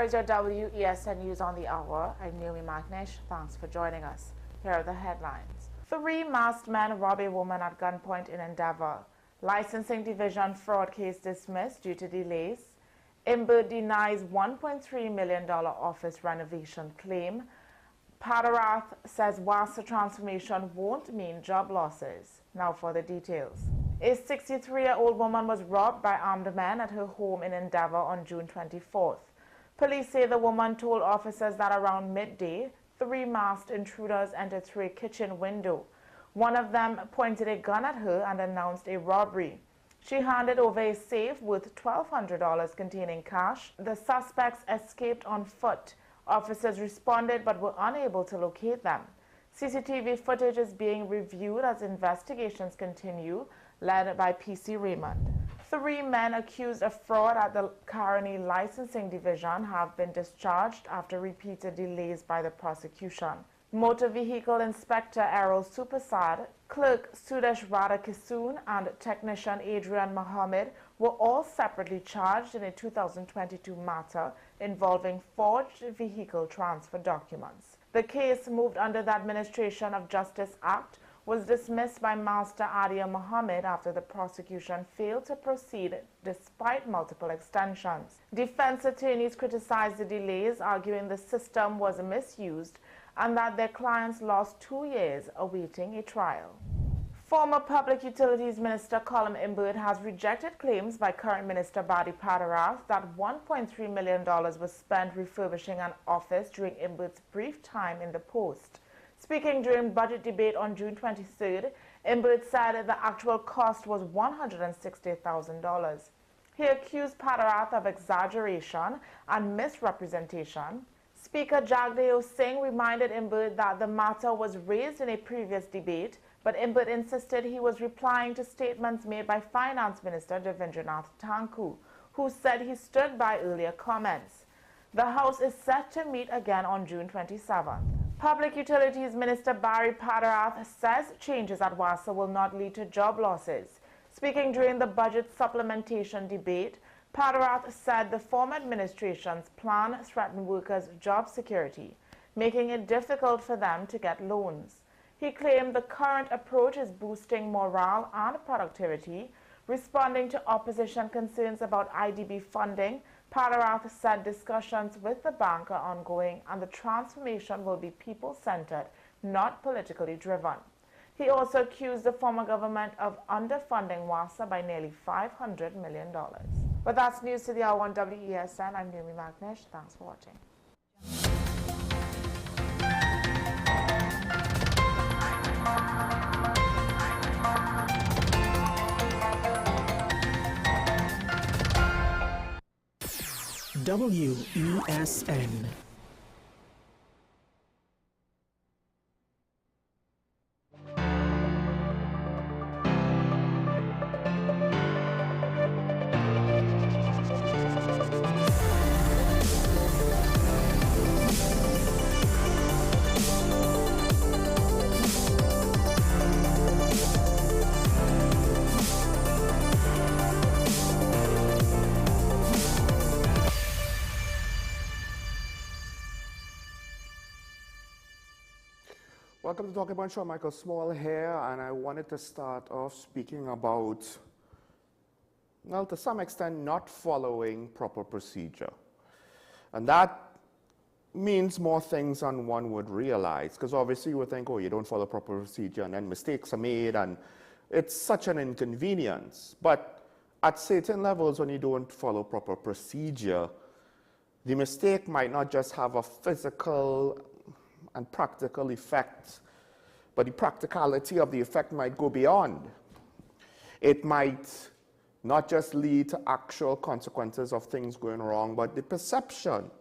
is your WESN News on the Hour. I'm Naomi Magnish. Thanks for joining us. Here are the headlines. 3 masked men rob a woman at gunpoint in Endeavour. Licensing Division fraud case dismissed due to delays. Imbird denies $1.3 million office renovation claim. Padarath says WASA transformation won't mean job losses. Now for the details. A 63-year-old woman was robbed by armed men at her home in Endeavour on June 24th. Police say the woman told officers that around midday, 3 masked intruders entered through a kitchen window. One of them pointed a gun at her and announced a robbery. She handed over a safe with $1,200 containing cash. The suspects escaped on foot. Officers responded but were unable to locate them. CCTV footage is being reviewed as investigations continue, led by PC Raymond. 3 men accused of fraud at the Caroni Licensing Division have been discharged after repeated delays by the prosecution. Motor Vehicle Inspector Errol Supersad, Clerk Sudesh Radhakisoon, and Technician Adrian Mohammed were all separately charged in a 2022 matter involving forged vehicle transfer documents. The case, moved under the Administration of Justice Act, was dismissed by Master Adia Mohammed after the prosecution failed to proceed despite multiple extensions. Defense attorneys criticized the delays, arguing the system was misused and that their clients lost 2 years awaiting a trial. Former Public Utilities Minister Colum Imbird has rejected claims by current Minister Badi Padarath that $1.3 million was spent refurbishing an office during Imbird's brief time in the post. Speaking during budget debate on June 23rd, Imbird said the actual cost was $160,000. He accused Padarath of exaggeration and misrepresentation. Speaker Jagdeo Singh reminded Imbird that the matter was raised in a previous debate, but Imbird insisted he was replying to statements made by Finance Minister Devendranath Thakur, who said he stood by earlier comments. The House is set to meet again on June 27th. Public Utilities Minister Barry Padarath says changes at WASA will not lead to job losses. Speaking during the budget supplementation debate, Padarath said the former administration's plan threatened workers' job security, making it difficult for them to get loans. He claimed the current approach is boosting morale and productivity. Responding to opposition concerns about IDB funding, Padarath said discussions with the bank are ongoing and the transformation will be people-centered, not politically driven. He also accused the former government of underfunding WASA by nearly $500 million. But that's news to the hour on WESN. I'm Naomi Magnish. Thanks for watching. WESN. Welcome to Talking About Show. Michael Small here, and I wanted to start off speaking about, well, to some extent, not following proper procedure. And that means more things than one would realize, because obviously you would think, oh, you don't follow proper procedure, and then mistakes are made, and it's such an inconvenience. But at certain levels, when you don't follow proper procedure, the mistake might not just have a physical and practical effect, but the practicality of the effect might go beyond. It might not just lead to actual consequences of things going wrong, but the perception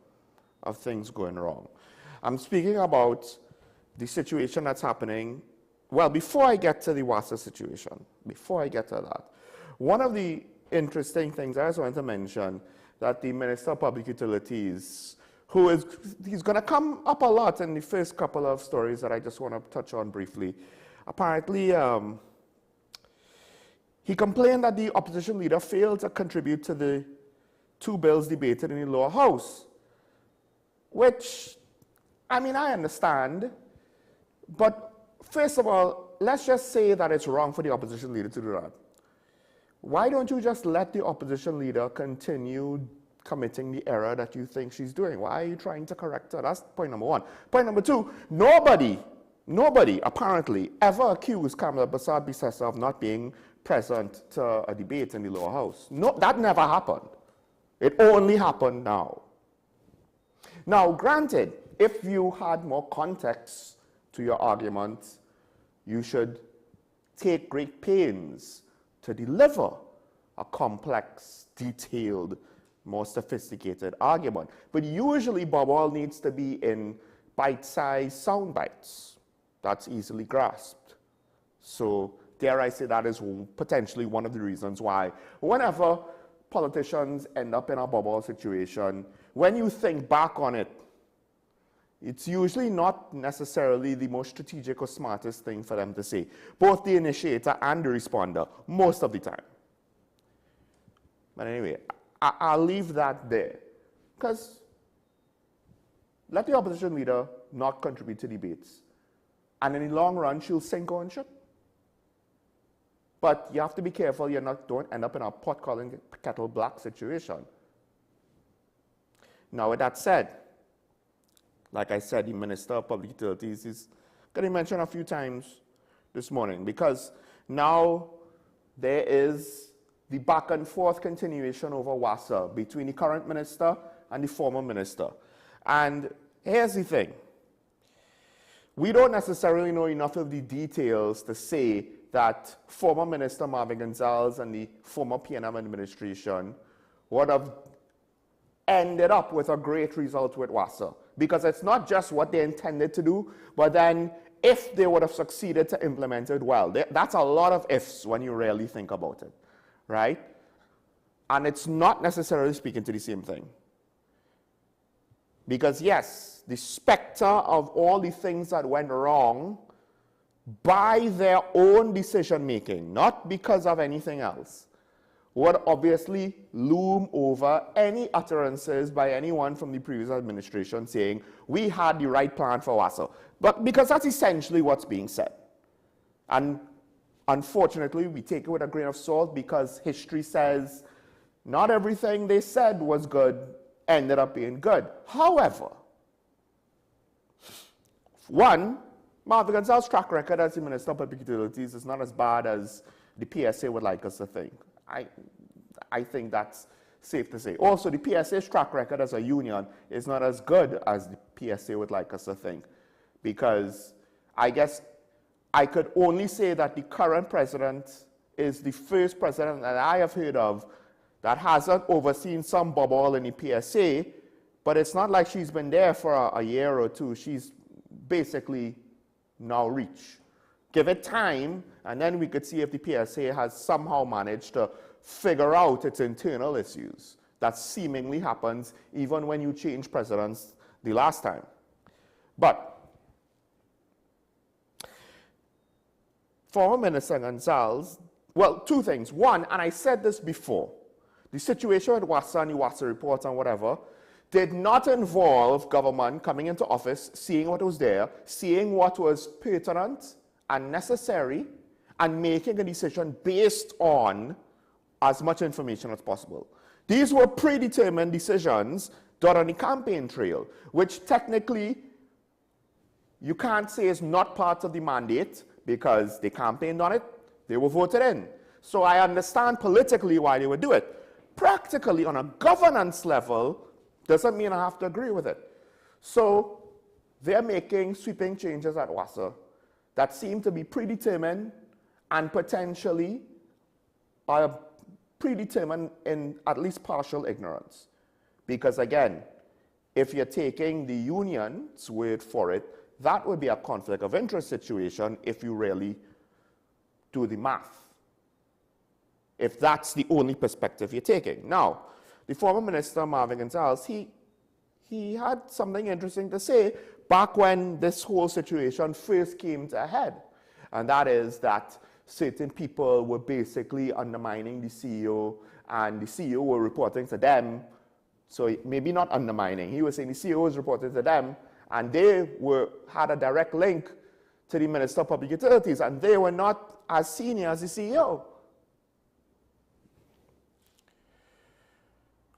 of things going wrong. I'm speaking about the situation that's happening. Well, before I get to the WASA situation, before I get to that, one of the interesting things I just wanted to mention that the Minister of Public Utilities, he's going to come up a lot in the first couple of stories that I just want to touch on briefly. Apparently, he complained that the opposition leader failed to contribute to the 2 bills debated in the lower house. which, I mean, I understand, but first of all, let's just say that it's wrong for the opposition leader to do that. Why don't you just let the opposition leader continue committing the error that you think she's doing? Why are you trying to correct her? That's point number one. Point number two, nobody apparently ever accused Kamala Bissar-Bissessar of not being present to a debate in the lower house. No, that never happened. It only happened now. Now, granted, if you had more context to your argument, you should take great pains to deliver a complex, detailed, more sophisticated argument. But usually, Bmobile needs to be in bite-sized sound bites that's easily grasped. So, dare I say, that is potentially one of the reasons why whenever politicians end up in a Bmobile situation, when you think back on it, it's usually not necessarily the most strategic or smartest thing for them to say, both the initiator and the responder, most of the time. But anyway, I'll leave that there, because let the opposition leader not contribute to debates, and in the long run, she'll sink on ship. But you have to be careful don't end up in a pot calling kettle black situation. Now, with that said, like I said, the Minister of Public Utilities is going to mention a few times this morning, because now there is the back and forth continuation over WASA between the current minister and the former minister. And here's the thing. We don't necessarily know enough of the details to say that former Minister Marvin Gonzalez and the former PNM administration would have ended up with a great result with WASA. Because it's not just what they intended to do, but then if they would have succeeded to implement it well. That's a lot of ifs when you really think about it, right? And it's not necessarily speaking to the same thing. Because yes, the specter of all the things that went wrong by their own decision making, not because of anything else, would obviously loom over any utterances by anyone from the previous administration saying, we had the right plan for WASA. But because that's essentially what's being said. And unfortunately, we take it with a grain of salt, because history says not everything they said was good ended up being good. However, one, Marvin Gonzalez's track record as the Minister of Public Utilities is not as bad as the PSA would like us to think. I think that's safe to say. Also, the PSA's track record as a union is not as good as the PSA would like us to think, because I guess I could only say that the current president is the first president that I have heard of that hasn't overseen some Bmobile in the PSA, but it's not like she's been there for a year or two. She's basically now reached. Give it time, and then we could see if the PSA has somehow managed to figure out its internal issues. That seemingly happens even when you change presidents the last time. But former Minister Gonzalez, well, two things. One, and I said this before, the situation with WASA and the WASA report and whatever did not involve government coming into office, seeing what was there, seeing what was pertinent and necessary, and making a decision based on as much information as possible. These were predetermined decisions done on the campaign trail, which technically you can't say is not part of the mandate, because they campaigned on it, they were voted in. So I understand politically why they would do it. Practically, on a governance level, doesn't mean I have to agree with it. So they're making sweeping changes at WASA that seem to be predetermined and potentially are predetermined in at least partial ignorance. Because again, if you're taking the union's word for it, that would be a conflict of interest situation if you really do the math. If that's the only perspective you're taking. Now, the former minister, Marvin Gonzalez, he had something interesting to say back when this whole situation first came to a head. And that is that certain people were basically undermining the CEO, and the CEO were reporting to them So maybe not undermining. He was saying the CEOs reported to them, and they had a direct link to the Minister of Public Utilities, and they were not as senior as the CEO.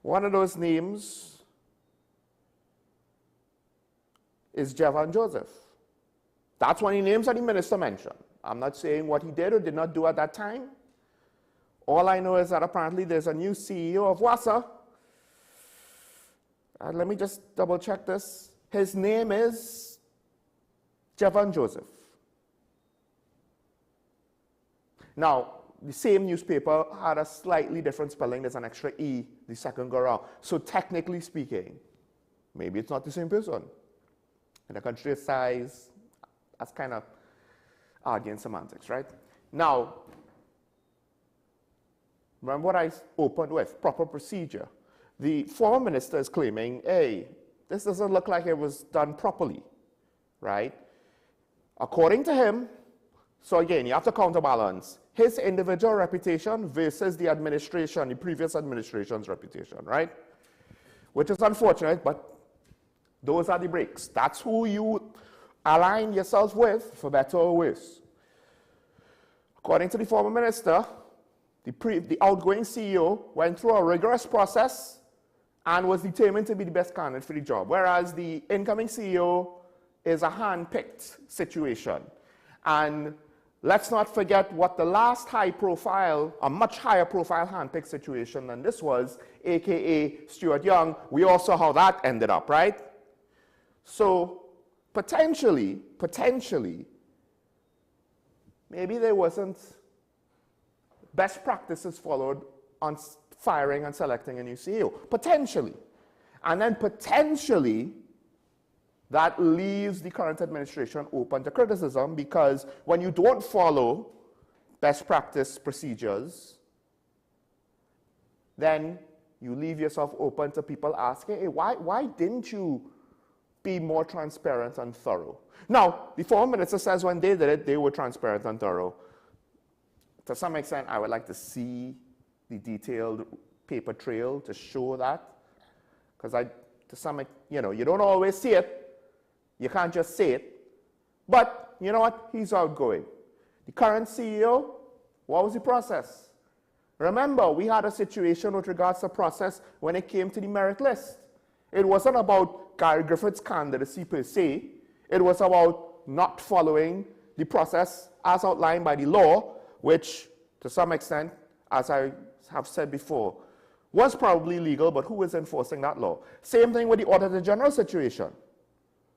One of those names is Jevan Joseph. That's one of the names that the minister mentioned. I'm not saying what he did or did not do at that time. All I know is that apparently there's a new CEO of WASA. And let me just double check this. His name is Jevan Joseph. Now, the same newspaper had a slightly different spelling. There's an extra E the second go around. So technically speaking, maybe it's not the same person. In a country of size, that's kind of arguing semantics, right? Now, remember what I opened with, proper procedure. The former minister is claiming, hey, this doesn't look like it was done properly, right? According to him, so again, you have to counterbalance his individual reputation versus the administration, the previous administration's reputation, right? Which is unfortunate, but those are the breaks. That's who you align yourself with, for better or worse. According to the former minister, the outgoing CEO went through a rigorous process and was determined to be the best candidate for the job, whereas the incoming CEO is a hand-picked situation. And let's not forget what the last high-profile, a much higher-profile hand-picked situation than this was, aka Stuart Young. We all saw how that ended up, right? So potentially, maybe there wasn't best practices followed on firing and selecting a new CEO. Potentially. And then potentially, that leaves the current administration open to criticism, because when you don't follow best practice procedures, then you leave yourself open to people asking, hey, why didn't you be more transparent and thorough? Now, the former minister says when they did it, they were transparent and thorough. To some extent, I would like to see the detailed paper trail to show that, because you don't always see it. You can't just say it. But you know what? He's outgoing. The current CEO, what was the process? Remember, we had a situation with regards to process when it came to the merit list. It wasn't about Gary Griffith's candidacy per se. It was about not following the process as outlined by the law, which to some extent, as I have said before, was probably legal, but who was enforcing that law? Same thing with the Auditor General situation,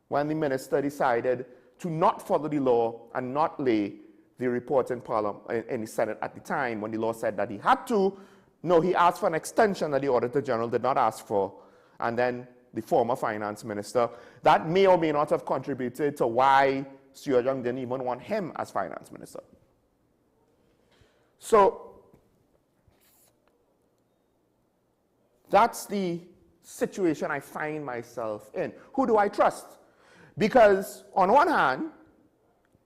when the minister decided to not follow the law and not lay the report in Parliament, in the Senate at the time when the law said that he had to. No, he asked for an extension that the Auditor General did not ask for, and then the former finance minister, that may or may not have contributed to why Stuart Young didn't even want him as finance minister. So that's the situation I find myself in. Who do I trust? Because on one hand,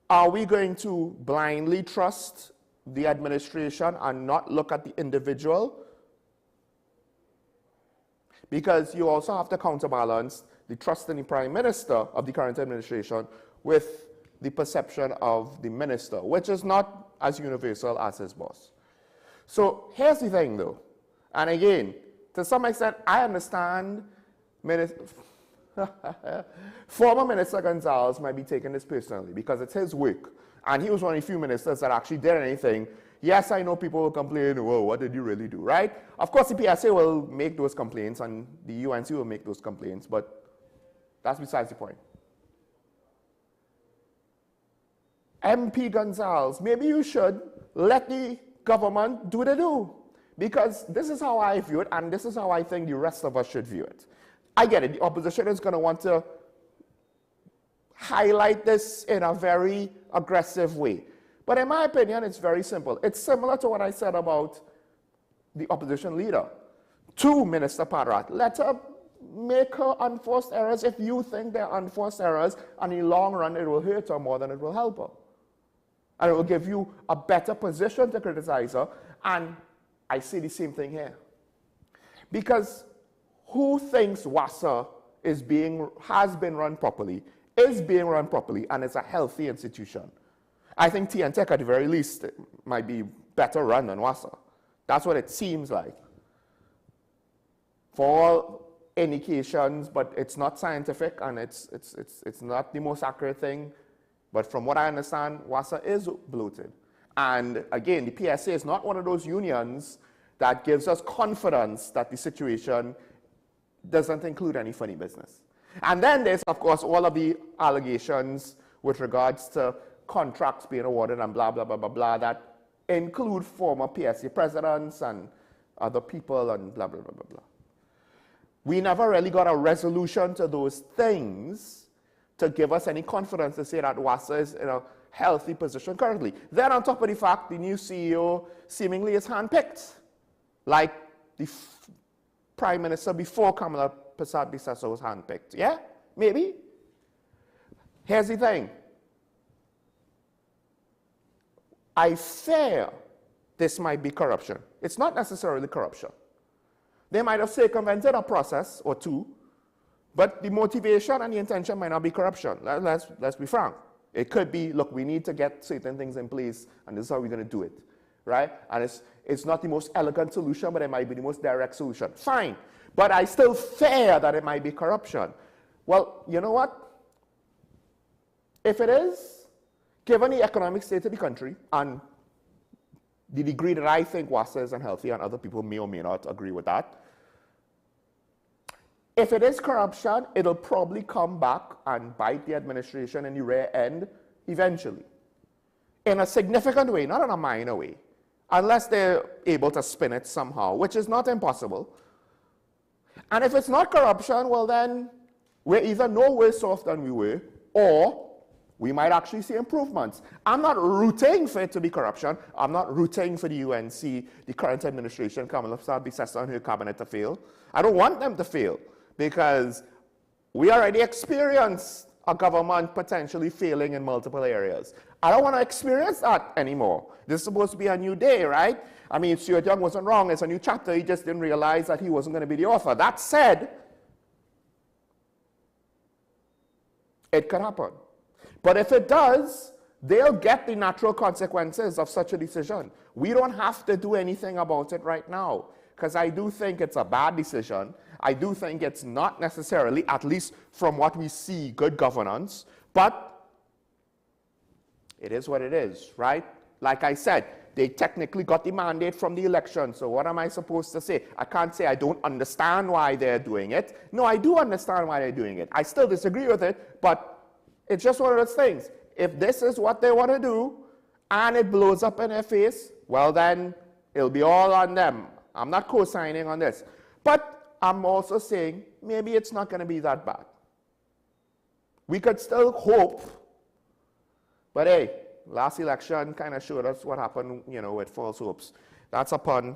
are we going to blindly trust the administration and not look at the individual? Because you also have to counterbalance the trust in the Prime Minister of the current administration with the perception of the minister, which is not as universal as his boss. So here's the thing though, and again, to some extent, I understand former Minister Gonzalez might be taking this personally because it's his work, and he was one of the few ministers that actually did anything. Yes, I know people will complain, whoa, what did you really do, right? Of course, the PSA will make those complaints, and the UNC will make those complaints, but that's besides the point. MP Gonzalez, maybe you should let the government do what they do, because this is how I view it, and this is how I think the rest of us should view it. I get it, the opposition is going to want to highlight this in a very aggressive way. But in my opinion, it's very simple. It's similar to what I said about the opposition leader. To Minister Parat, let her make her unforced errors if you think they're unforced errors, and in the long run it will hurt her more than it will help her. And it will give you a better position to criticize her, and I say the same thing here. Because who thinks WASA has been run properly, is being run properly, and is a healthy institution? I think TNTech at the very least might be better run than WASA. That's what it seems like. For all indications, but it's not scientific and it's not the most accurate thing. But from what I understand, WASA is bloated. And again, the PSA is not one of those unions that gives us confidence that the situation doesn't include any funny business. And then there's, of course, all of the allegations with regards to contracts being awarded and blah, blah, blah, blah, blah, that include former PSA presidents and other people and blah, blah, blah, blah, blah. We never really got a resolution to those things to give us any confidence to say that WASA is in a healthy position currently. Then on top of the fact, the new CEO seemingly is handpicked, like the Prime Minister before Kamala Persad-Bissessar was handpicked. Yeah? Maybe? Here's the thing. I fear this might be corruption. It's not necessarily corruption. They might have circumvented a process or two, but the motivation and the intention might not be corruption. Let's be frank. It could be, look, we need to get certain things in place, and this is how we're going to do it, right? And it's not the most elegant solution, but it might be the most direct solution. Fine. But I still fear that it might be corruption. Well, you know what? If it is, given the economic state of the country and the degree that I think WASA is unhealthy, and other people may or may not agree with that, if it is corruption, it'll probably come back and bite the administration in the rear end eventually. In a significant way, not in a minor way, unless they're able to spin it somehow, which is not impossible. And if it's not corruption, well then, we're either no worse off than we were, or we might actually see improvements. I'm not rooting for it to be corruption. I'm not rooting for the UNC, the current administration, Kamala Persad-Bissessar and her cabinet to fail. I don't want them to fail, because we already experienced a government potentially failing in multiple areas. I don't want to experience that anymore. This is supposed to be a new day, right? I mean, Stuart Young wasn't wrong. It's a new chapter. He just didn't realize that he wasn't going to be the author. That said, it could happen. But if it does, they'll get the natural consequences of such a decision. We don't have to do anything about it right now, because I do think it's a bad decision. I do think it's not necessarily, at least from what we see, good governance, but it is what it is, right? Like I said, they technically got the mandate from the election, so what am I supposed to say? I can't say I don't understand why they're doing it. No, I do understand why they're doing it. I still disagree with it, but it's just one of those things. If this is what they want to do, and it blows up in their face, well then, it'll be all on them. I'm not co-signing on this. But I'm also saying maybe it's not going to be that bad. We could still hope, but hey, last election kind of showed us what happened, you know, with false hopes. That's upon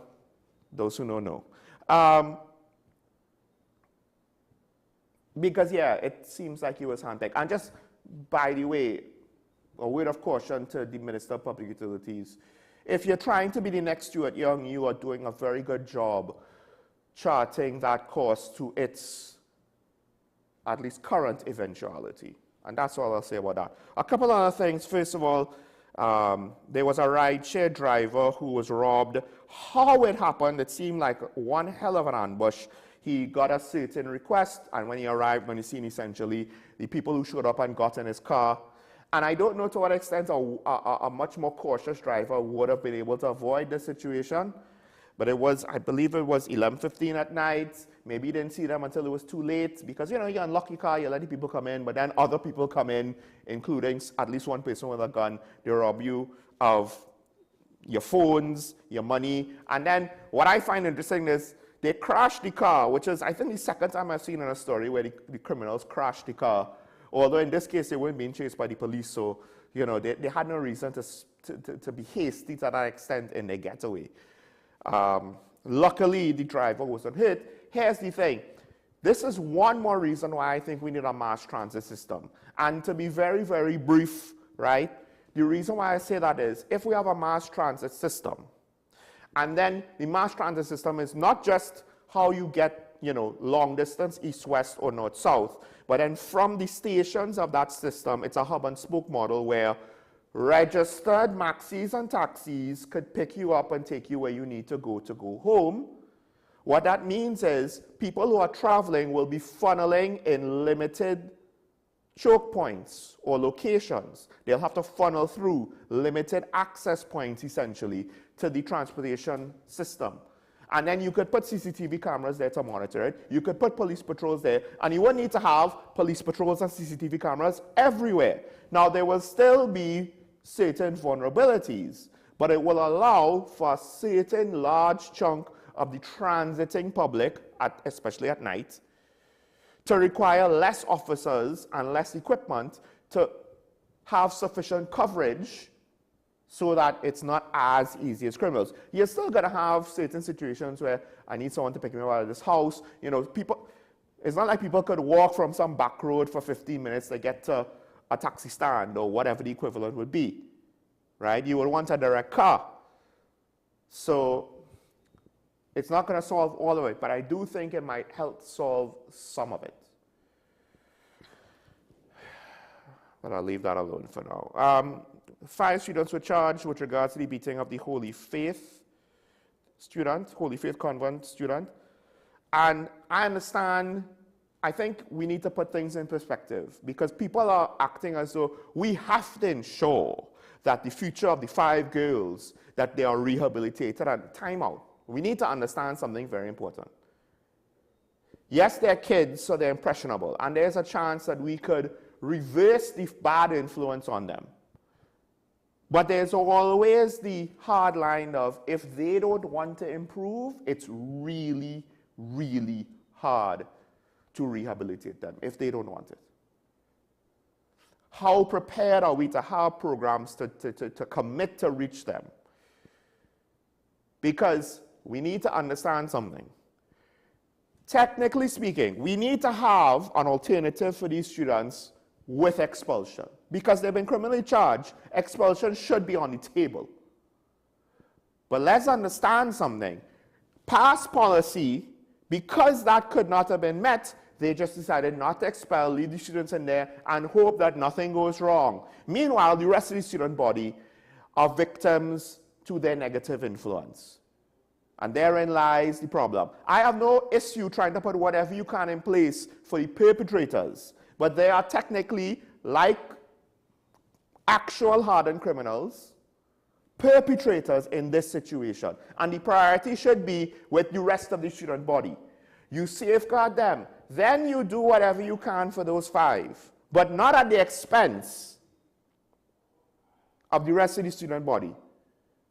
those who don't know. Because yeah, it seems like he was handpicked. And just by the way, a word of caution to the Minister of Public Utilities. If you're trying to be the next Stuart Young, you are doing a very good job charting that course to its, at least current eventuality. And that's all I'll say about that. A couple other things. First of all, there was a rideshare driver who was robbed. How it happened, it seemed like one hell of an ambush. He got a certain request, and when he arrived on the scene, essentially, the people who showed up and got in his car. And I don't know to what extent a much more cautious driver would have been able to avoid the situation. But it was, I believe it was 11:15 at night. Maybe you didn't see them until it was too late, because, you know, you unlock your car, you let the people come in, but then other people come in, including at least one person with a gun. They rob you of your phones, your money. And then what I find interesting is they crashed the car, which is, I think, the second time I've seen in a story where the criminals crashed the car. Although in this case, they weren't being chased by the police, so, you know, they had no reason to be hasty to that extent in their getaway. Luckily, the driver wasn't hit. Here's the thing. This is one more reason why I think we need a mass transit system. And to be very, very brief, right, the reason why I say that is, if we have a mass transit system, and then the mass transit system is not just how you get long distance, east-west or north-south. But then from the stations of that system, it's a hub and spoke model where registered maxis and taxis could pick you up and take you where you need to go home. What that means is people who are traveling will be funneling in limited choke points or locations. They'll have to funnel through limited access points, essentially, to the transportation system. And then you could put CCTV cameras there to monitor it. You could put police patrols there, and you wouldn't need to have police patrols and CCTV cameras everywhere. Now, there will still be certain vulnerabilities, but it will allow for a certain large chunk of the transiting public, especially at night, to require less officers and less equipment to have sufficient coverage so that it's not as easy as criminals. You're still going to have certain situations where I need someone to pick me up out of this house. It's not like people could walk from some back road for 15 minutes to get to a taxi stand or whatever the equivalent would be, right? You would want a direct car. So it's not going to solve all of it, but I do think it might help solve some of it. But I'll leave that alone for now. 5 students were charged with regards to the beating of the Holy Faith convent student. And I understand, I think we need to put things in perspective because people are acting as though we have to ensure that the future of the 5 girls, that they are rehabilitated and time out. We need to understand something very important. Yes, they're kids, so they're impressionable, and there's a chance that we could reverse the bad influence on them. But there's always the hard line of if they don't want to improve, it's really, really hard to rehabilitate them if they don't want it. How prepared are we to have programs to commit to reach them? Because we need to understand something. Technically speaking, we need to have an alternative for these students with expulsion. Because they've been criminally charged, expulsion should be on the table. But let's understand something. Past policy, because that could not have been met, they just decided not to expel, leave the students in there, and hope that nothing goes wrong. Meanwhile, the rest of the student body are victims to their negative influence. And therein lies the problem. I have no issue trying to put whatever you can in place for the perpetrators, but they are technically, like actual hardened criminals, perpetrators in this situation. And the priority should be with the rest of the student body. You safeguard them, then you do whatever you can for those 5, but not at the expense of the rest of the student body,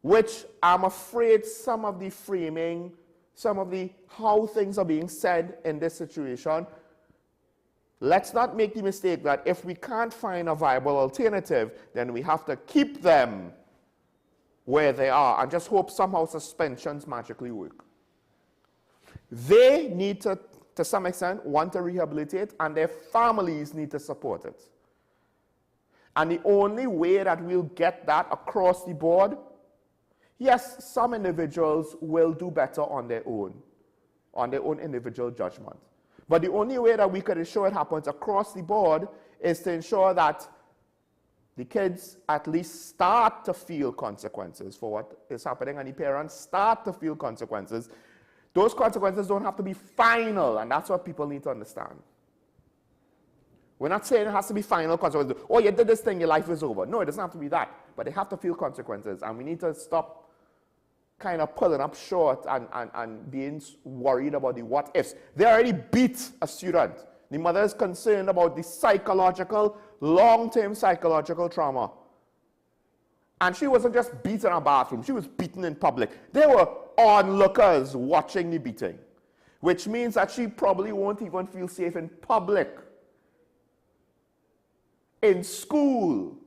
which I'm afraid some of the framing, some of the how things are being said in this situation, let's not make the mistake that if we can't find a viable alternative, then we have to keep them where they are and just hope somehow suspensions magically work. They need to some extent, want to rehabilitate, and their families need to support it. And the only way that we'll get that across the board, yes, some individuals will do better on their own individual judgment. But the only way that we can ensure it happens across the board is to ensure that the kids at least start to feel consequences for what is happening, and the parents start to feel consequences. Those consequences don't have to be final, and that's what people need to understand. We're not saying it has to be final consequences. Oh, you did this thing, your life is over. No, it doesn't have to be that. But they have to feel consequences, and we need to stop kind of pulling up short and being worried about the what ifs. They already beat a student. The mother is concerned about the psychological, long-term psychological trauma. And she wasn't just beaten in a bathroom, she was beaten in public. There were onlookers watching the beating, which means that she probably won't even feel safe in public, in school.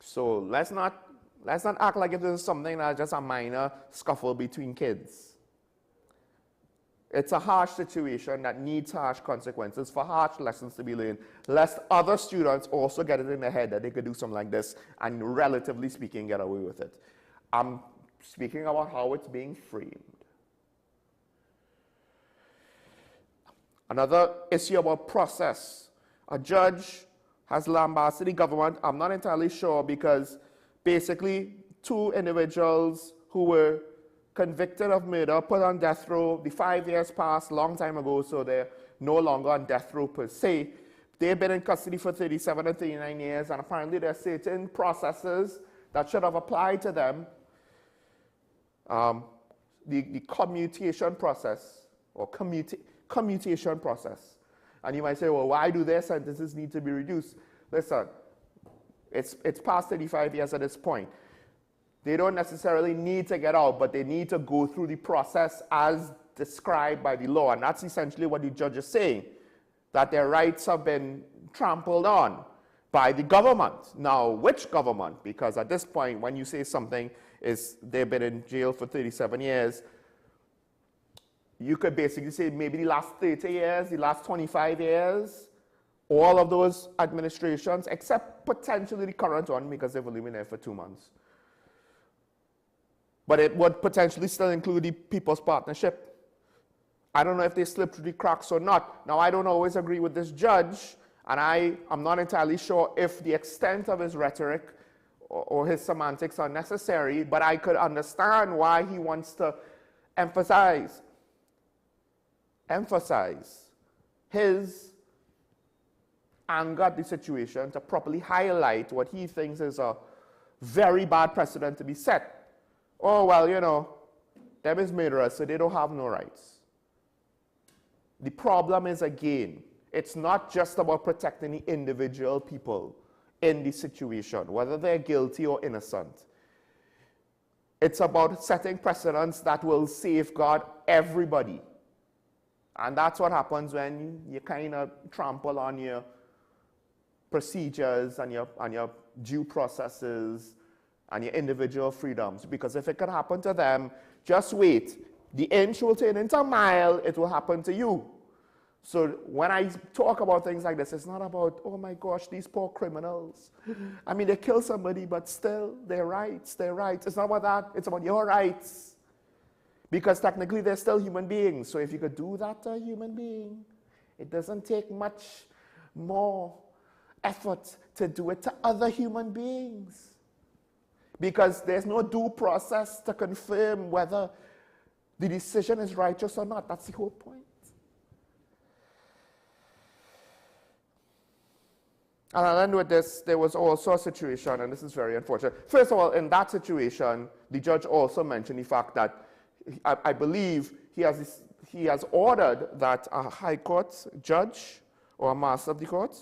So let's not act like it is something that's just a minor scuffle between kids. It's a harsh situation that needs harsh consequences for harsh lessons to be learned, lest other students also get it in their head that they could do something like this and, relatively speaking, get away with it. I'm speaking about how it's being framed. Another issue about process. A judge has lambasted the government. I'm not entirely sure because basically 2 individuals who were convicted of murder, put on death row. The 5 years passed a long time ago, so they're no longer on death row per se. They've been in custody for 37 and 39 years, and apparently there are certain processes that should have applied to them. The commutation process, or commutation process. And you might say, well, why do their sentences need to be reduced? Listen, it's past 35 years at this point. They don't necessarily need to get out, but they need to go through the process as described by the law. And that's essentially what the judge is saying, that their rights have been trampled on by the government. Now, which government? Because at this point, when you say something is they've been in jail for 37 years, you could basically say maybe the last 30 years, the last 25 years, all of those administrations, except potentially the current one because they've only been there for 2 months. But it would potentially still include the People's Partnership. I don't know if they slipped through the cracks or not. Now, I don't always agree with this judge, and I'm not entirely sure if the extent of his rhetoric or his semantics are necessary, but I could understand why he wants to emphasize his anger at the situation to properly highlight what he thinks is a very bad precedent to be set. Oh, well, you know, them is murderers, so they don't have no rights. The problem is, again, it's not just about protecting the individual people in the situation, whether they're guilty or innocent. It's about setting precedents that will safeguard everybody. And that's what happens when you kind of trample on your procedures and your due processes and your individual freedoms. Because if it could happen to them, just wait. The inch will turn into a mile, it will happen to you. So when I talk about things like this, it's not about, oh my gosh, these poor criminals. I mean, they kill somebody, but still, their rights. It's not about that, it's about your rights. Because technically, they're still human beings. So if you could do that to a human being, it doesn't take much more effort to do it to other human beings. Because there's no due process to confirm whether the decision is righteous or not. That's the whole point. And I'll end with this. There was also a situation, and this is very unfortunate. First of all, in that situation, the judge also mentioned the fact that I believe he has ordered that a high court judge or a master of the court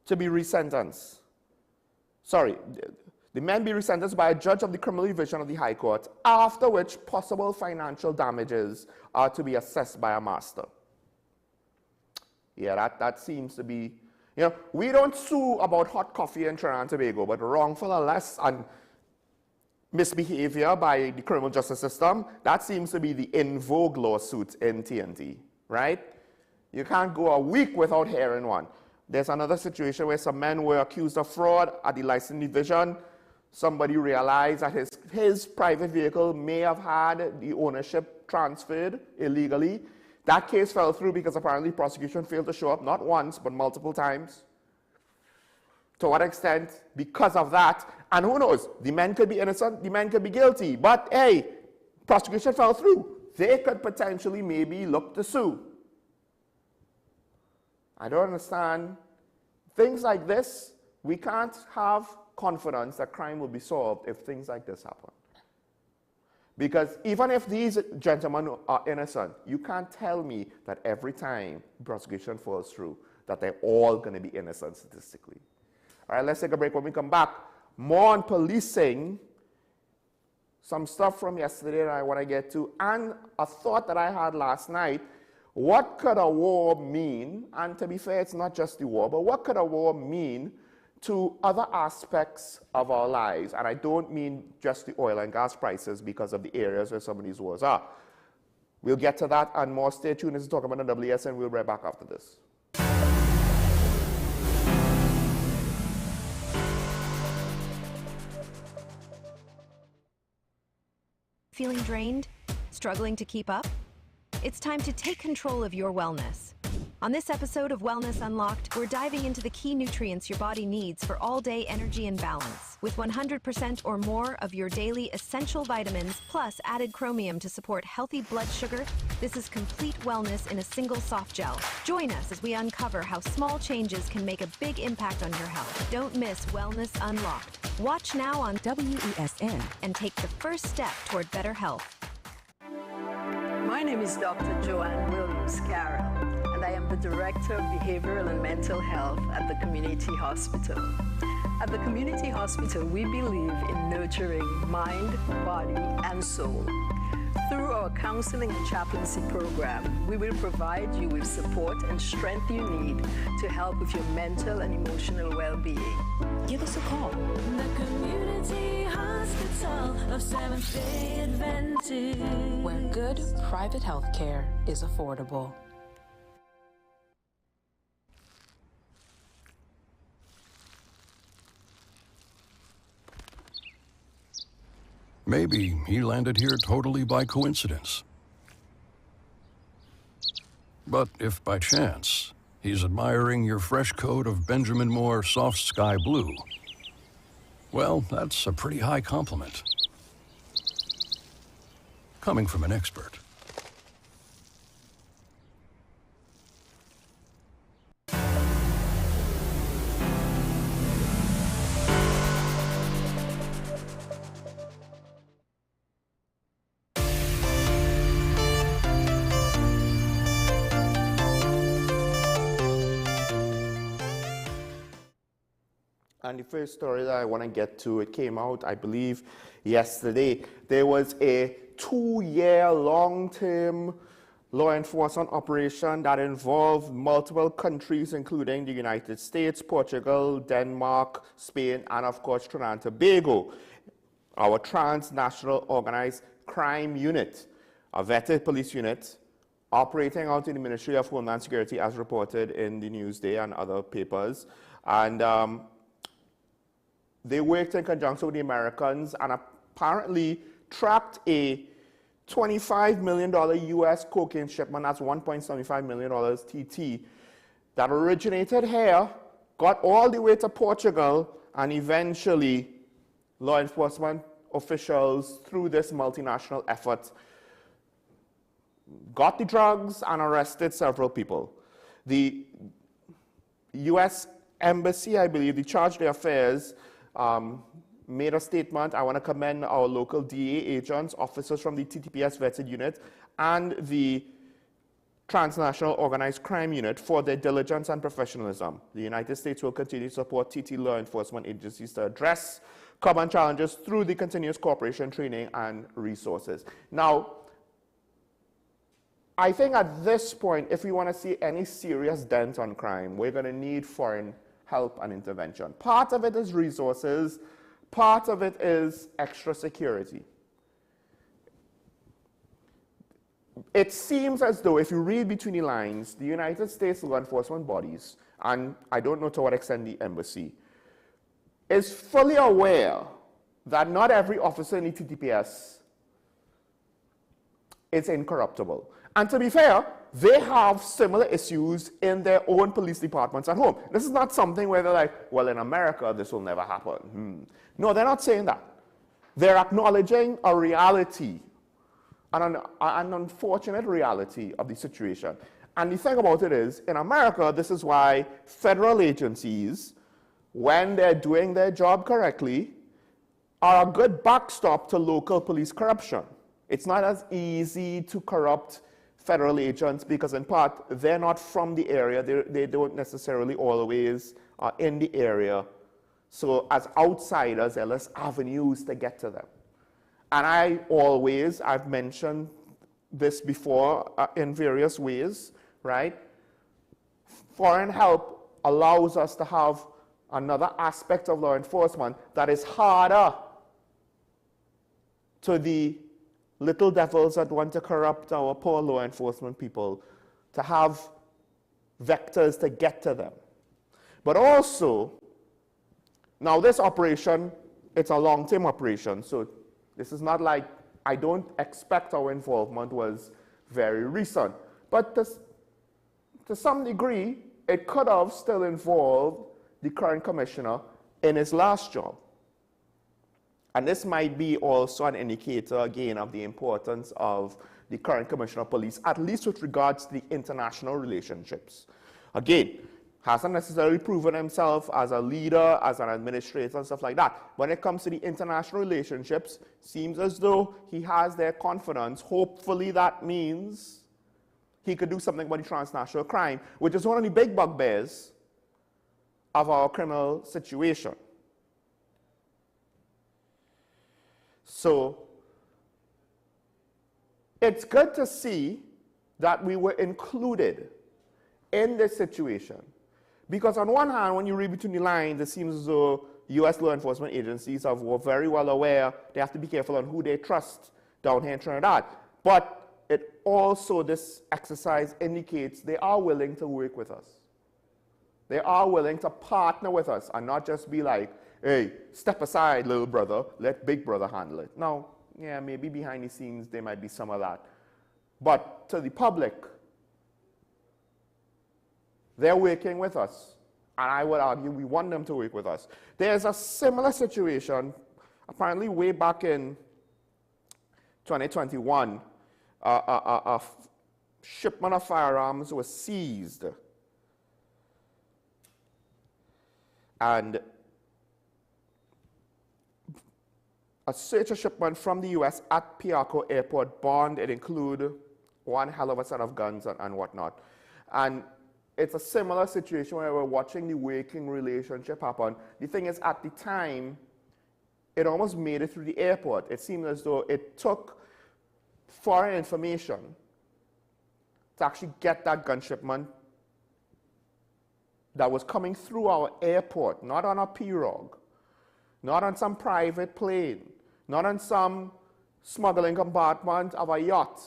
to be resentenced. Sorry, the men be resentenced by a judge of the criminal division of the High Court, after which possible financial damages are to be assessed by a master. Yeah, that seems to be, you know, we don't sue about hot coffee in Trinidad and Tobago, but wrongful arrest and misbehavior by the criminal justice system, that seems to be the in vogue lawsuit in TNT, right? You can't go a week without hearing one. There's another situation where some men were accused of fraud at the licensing division. Somebody realized that his private vehicle may have had the ownership transferred illegally. That case fell through because apparently prosecution failed to show up, not once, but multiple times. To what extent? Because of that. And who knows? The men could be innocent, the men could be guilty. But hey, prosecution fell through. They could potentially maybe look to sue. I don't understand. Things like this, we can't have confidence that crime will be solved if things like this happen. Because even if these gentlemen are innocent, you can't tell me that every time prosecution falls through, that they're all going to be innocent statistically. All right, let's take a break. When we come back, more on policing, some stuff from yesterday that I want to get to, and a thought that I had last night. What could a war mean? And to be fair, it's not just the war, but what could a war mean to other aspects of our lives? And I don't mean just the oil and gas prices because of the areas where some of these wars are. We'll get to that and more. Stay tuned. This is Talking About the WS, and we'll be right back after this. Feeling drained? Struggling to keep up? It's time to take control of your wellness. On this episode of Wellness Unlocked, we're diving into the key nutrients your body needs for all-day energy and balance. With 100% or more of your daily essential vitamins, plus added chromium to support healthy blood sugar, this is complete wellness in a single soft gel. Join us as we uncover how small changes can make a big impact on your health. Don't miss Wellness Unlocked. Watch now on WESN and take the first step toward better health. My name is Dr. Joanne Williams-Carroll, and I am the Director of Behavioral and Mental Health at the Community Hospital. At the Community Hospital, we believe in nurturing mind, body, and soul. Through our counseling and chaplaincy program, we will provide you with support and strength you need to help with your mental and emotional well-being. Give us a call. The Community Hospital of Seventh-day Adventist, where good private health care is affordable. Maybe he landed here totally by coincidence. But if by chance he's admiring your fresh coat of Benjamin Moore soft sky blue, well, that's a pretty high compliment. Coming from an expert. And the first story that I want to get to, it came out, I believe, yesterday. There was a 2-year long-term law enforcement operation that involved multiple countries, including the United States, Portugal, Denmark, Spain, and of course Trinidad and Tobago. Our transnational organized crime unit, a vetted police unit, operating out in the Ministry of Homeland Security as reported in the Newsday and other papers. And they worked in conjunction with the Americans and apparently tracked a $25 million US cocaine shipment, that's $1.75 million TT, that originated here, got all the way to Portugal, and eventually law enforcement officials, through this multinational effort, got the drugs and arrested several people. The US Embassy, I believe, the charge d'affaires, made a statement. I want to commend our local DA agents, officers from the TTPS vetted unit, and the transnational organized crime unit for their diligence and professionalism. The United States will continue to support TT law enforcement agencies to address common challenges through the continuous cooperation, training, and resources. Now, I think at this point, if we want to see any serious dent on crime, we're going to need foreign help and intervention. Part of it is resources, part of it is extra security. It seems as though, if you read between the lines, the United States law enforcement bodies, and I don't know to what extent the embassy, is fully aware that not every officer in the TTPS is incorruptible. And to be fair, they have similar issues in their own police departments at home. This is not something where they're like, well, in America, this will never happen. No, they're not saying that. They're acknowledging a reality, an unfortunate reality of the situation. And the thing about it is, in America, this is why federal agencies, when they're doing their job correctly, are a good backstop to local police corruption. It's not as easy to corrupt federal agents because, in part, they're not from the area. They don't necessarily always are in the area. So as outsiders, there are less avenues to get to them. And I've mentioned this before in various ways, right? Foreign help allows us to have another aspect of law enforcement that is harder to the little devils that want to corrupt our poor law enforcement people, to have vectors to get to them. But also, now this operation, it's a long-term operation, so this is not like I don't expect our involvement was very recent. But to some degree, it could have still involved the current commissioner in his last job. And this might be also an indicator, again, of the importance of the current commissioner of police, at least with regards to the international relationships. Again, hasn't necessarily proven himself as a leader, as an administrator, and stuff like that. When it comes to the international relationships, seems as though he has their confidence. Hopefully that means he could do something about the transnational crime, which is one of the big bugbears of our criminal situation. So it's good to see that we were included in this situation. Because on one hand, when you read between the lines, it seems as though U.S. law enforcement agencies were very well aware they have to be careful on who they trust down here in Trinidad. But it also, this exercise indicates they are willing to work with us. They are willing to partner with us and not just be like, hey, step aside, little brother, let big brother handle it. Now, yeah, maybe behind the scenes there might be some of that. But to the public, they're working with us. And I would argue we want them to work with us. There's a similar situation, apparently way back in 2021, a shipment of firearms was seized. And a search of shipment from the U.S. at Piarco Airport bond, it include one hell of a set of guns and whatnot. And it's a similar situation where we're watching the working relationship happen. The thing is, at the time, it almost made it through the airport. It seemed as though it took foreign information to actually get that gun shipment that was coming through our airport, not on a pirogue, not on some private plane, not on some smuggling compartment of a yacht.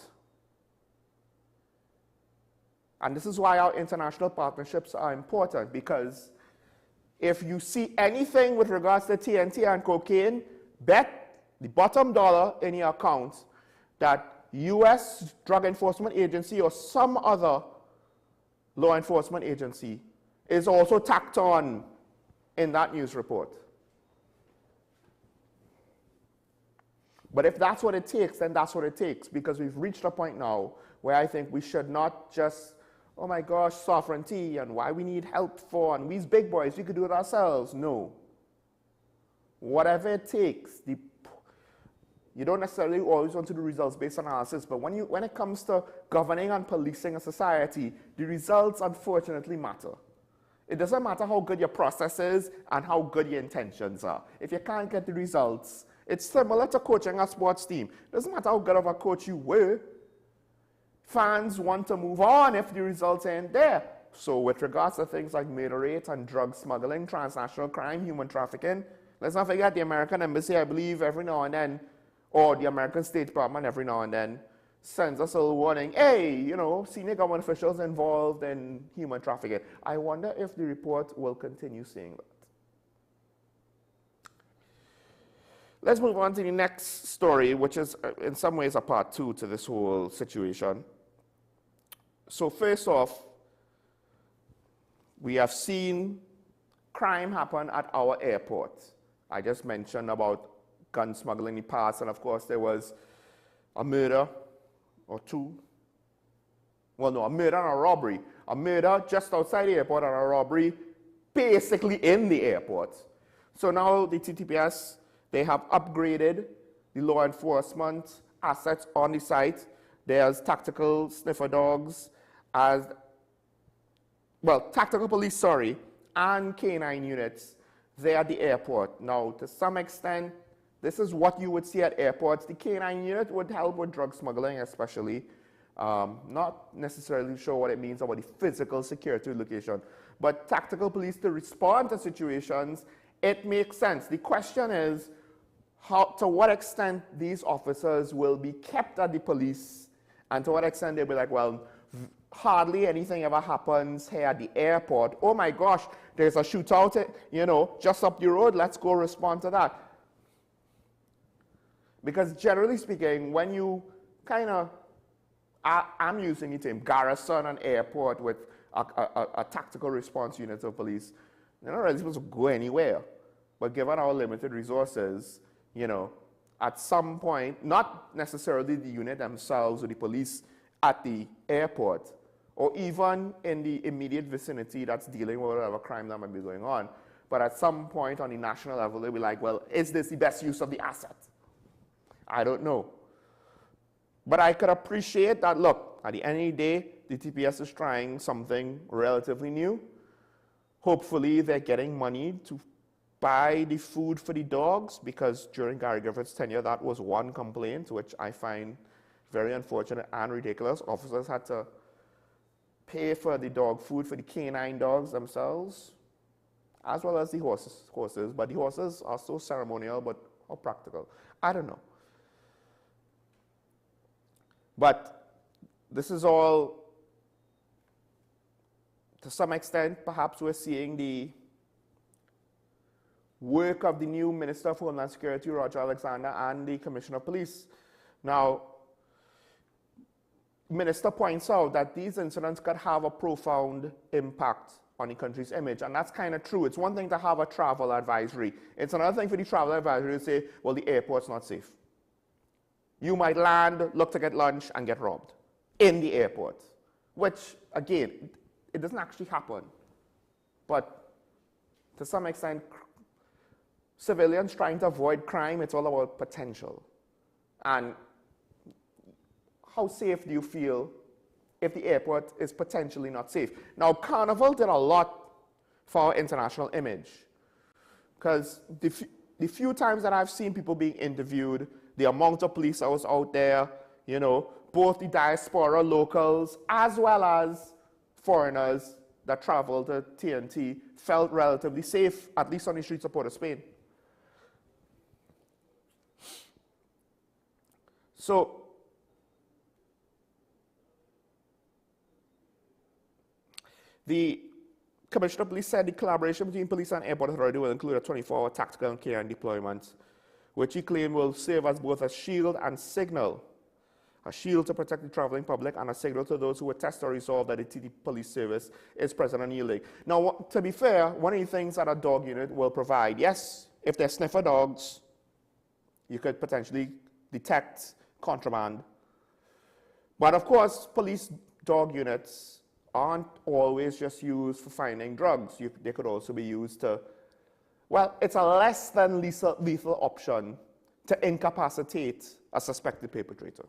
And this is why our international partnerships are important, because if you see anything with regards to TNT and cocaine, bet the bottom dollar in your account that U.S. Drug Enforcement Agency or some other law enforcement agency is also tacked on in that news report. But if that's what it takes, then that's what it takes, because we've reached a point now where I think we should not just, oh my gosh, sovereignty and why we need help for, and we's big boys, we could do it ourselves. No. Whatever it takes, you don't necessarily always want to do results-based analysis, but when it comes to governing and policing a society, the results unfortunately matter. It doesn't matter how good your process is and how good your intentions are. If you can't get the results, it's similar to coaching a sports team. It doesn't matter how good of a coach you were. Fans want to move on if the results ain't there. So with regards to things like murder rate and drug smuggling, transnational crime, human trafficking, let's not forget the American Embassy, I believe, every now and then, or the American State Department every now and then, sends us a little warning, hey, you know, senior government officials involved in human trafficking. I wonder if the report will continue saying that. Let's move on to the next story, which is in some ways a part two to this whole situation. So first off, we have seen crime happen at our airport. I just mentioned about gun smuggling in the past, and of course there was a murder or two. Well, no, a murder and a robbery. A murder just outside the airport and a robbery basically in the airport. So now the TTPS, they have upgraded the law enforcement assets on the site. There's tactical sniffer dogs, tactical police, sorry, and canine units there at the airport. Now, to some extent, this is what you would see at airports. The canine unit would help with drug smuggling, especially. Not necessarily sure what it means about the physical security location, but tactical police to respond to situations, it makes sense. The question is, to what extent these officers will be kept at the police, and to what extent they'll be like, well, hardly anything ever happens here at the airport. Oh my gosh, there's a shootout, just up the road, let's go respond to that. Because generally speaking, when you kind of, I'm using the term garrison an airport with a tactical response unit of police, they're not really supposed to go anywhere. But given our limited resources, you know, at some point, not necessarily the unit themselves or the police at the airport, or even in the immediate vicinity that's dealing with whatever crime that might be going on, but at some point on the national level, they'll be like, well, is this the best use of the asset? I don't know. But I could appreciate that, look, at the end of the day, the TPS is trying something relatively new. Hopefully, they're getting money to buy the food for the dogs, because during Gary Griffith's tenure, that was one complaint, which I find very unfortunate and ridiculous. Officers had to pay for the dog food for the canine dogs themselves, as well as the horses. But the horses are so ceremonial, but how practical? I don't know. But this is all, to some extent, perhaps we're seeing the work of the new Minister of Homeland Security, Roger Alexander, and the Commissioner of Police. Now, Minister points out that these incidents could have a profound impact on the country's image, and that's kind of true. It's one thing to have a travel advisory. It's another thing for the travel advisory to say, well, the airport's not safe. You might land, look to get lunch, and get robbed in the airport, which, again, it doesn't actually happen. But to some extent, civilians trying to avoid crime, it's all about potential. And how safe do you feel if the airport is potentially not safe? Now, Carnival did a lot for our international image, because the few times that I've seen people being interviewed, the amount of police that was out there, you know, both the diaspora locals as well as foreigners that traveled to TNT felt relatively safe, at least on the streets of Port of Spain. So, the Commissioner of Police said the collaboration between police and airport authority will include a 24-hour tactical and care and deployment, which he claimed will serve as both a shield and signal. A shield to protect the traveling public and a signal to those who would test or resolve that the TT police service is present and yielding. Now, to be fair, one of the things that a dog unit will provide, yes, if they're sniffer dogs, you could potentially detect contraband. But of course, police dog units aren't always just used for finding drugs. They could also be used to, well, it's a less than lethal option to incapacitate a suspected perpetrator.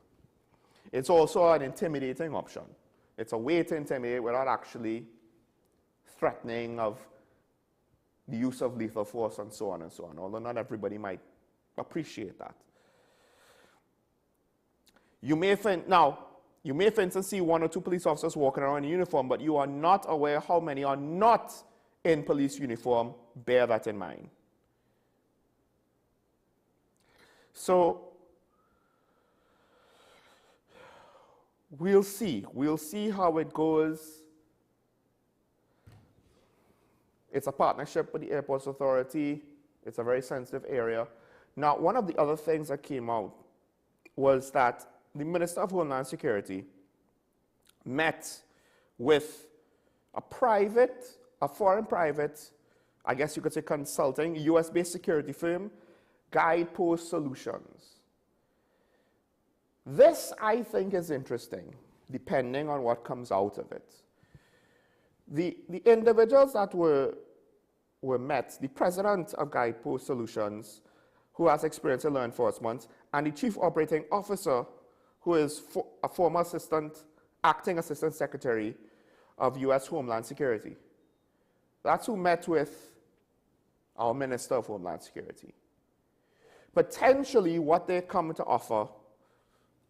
It's also an intimidating option. It's a way to intimidate without actually threatening of the use of lethal force and so on, although not everybody might appreciate that. You may, for instance, see one or two police officers walking around in uniform, but you are not aware how many are not in police uniform. Bear that in mind. So, we'll see how it goes. It's a partnership with the Airports Authority. It's a very sensitive area. Now, one of the other things that came out was that the Minister of Homeland Security met with a foreign private, I guess you could say consulting, US-based security firm, Guidepost Solutions. This, I think, is interesting, depending on what comes out of it. The individuals that were met, the president of Guidepost Solutions, who has experience in law enforcement, and the chief operating officer, who is a former acting assistant secretary of U.S. Homeland Security. That's who met with our Minister of Homeland Security. Potentially, what they come to offer,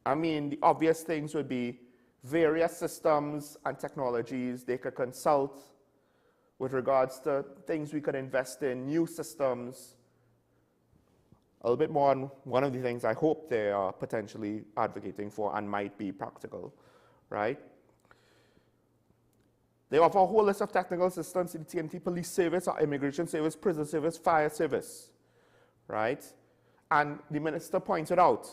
I mean, the obvious things would be various systems and technologies they could consult with regards to things we could invest in, new systems. A little bit more on one of the things I hope they are potentially advocating for and might be practical, right? They offer a whole list of technical assistance in the TNT police service, our immigration service, prison service, fire service, right? and the minister pointed out,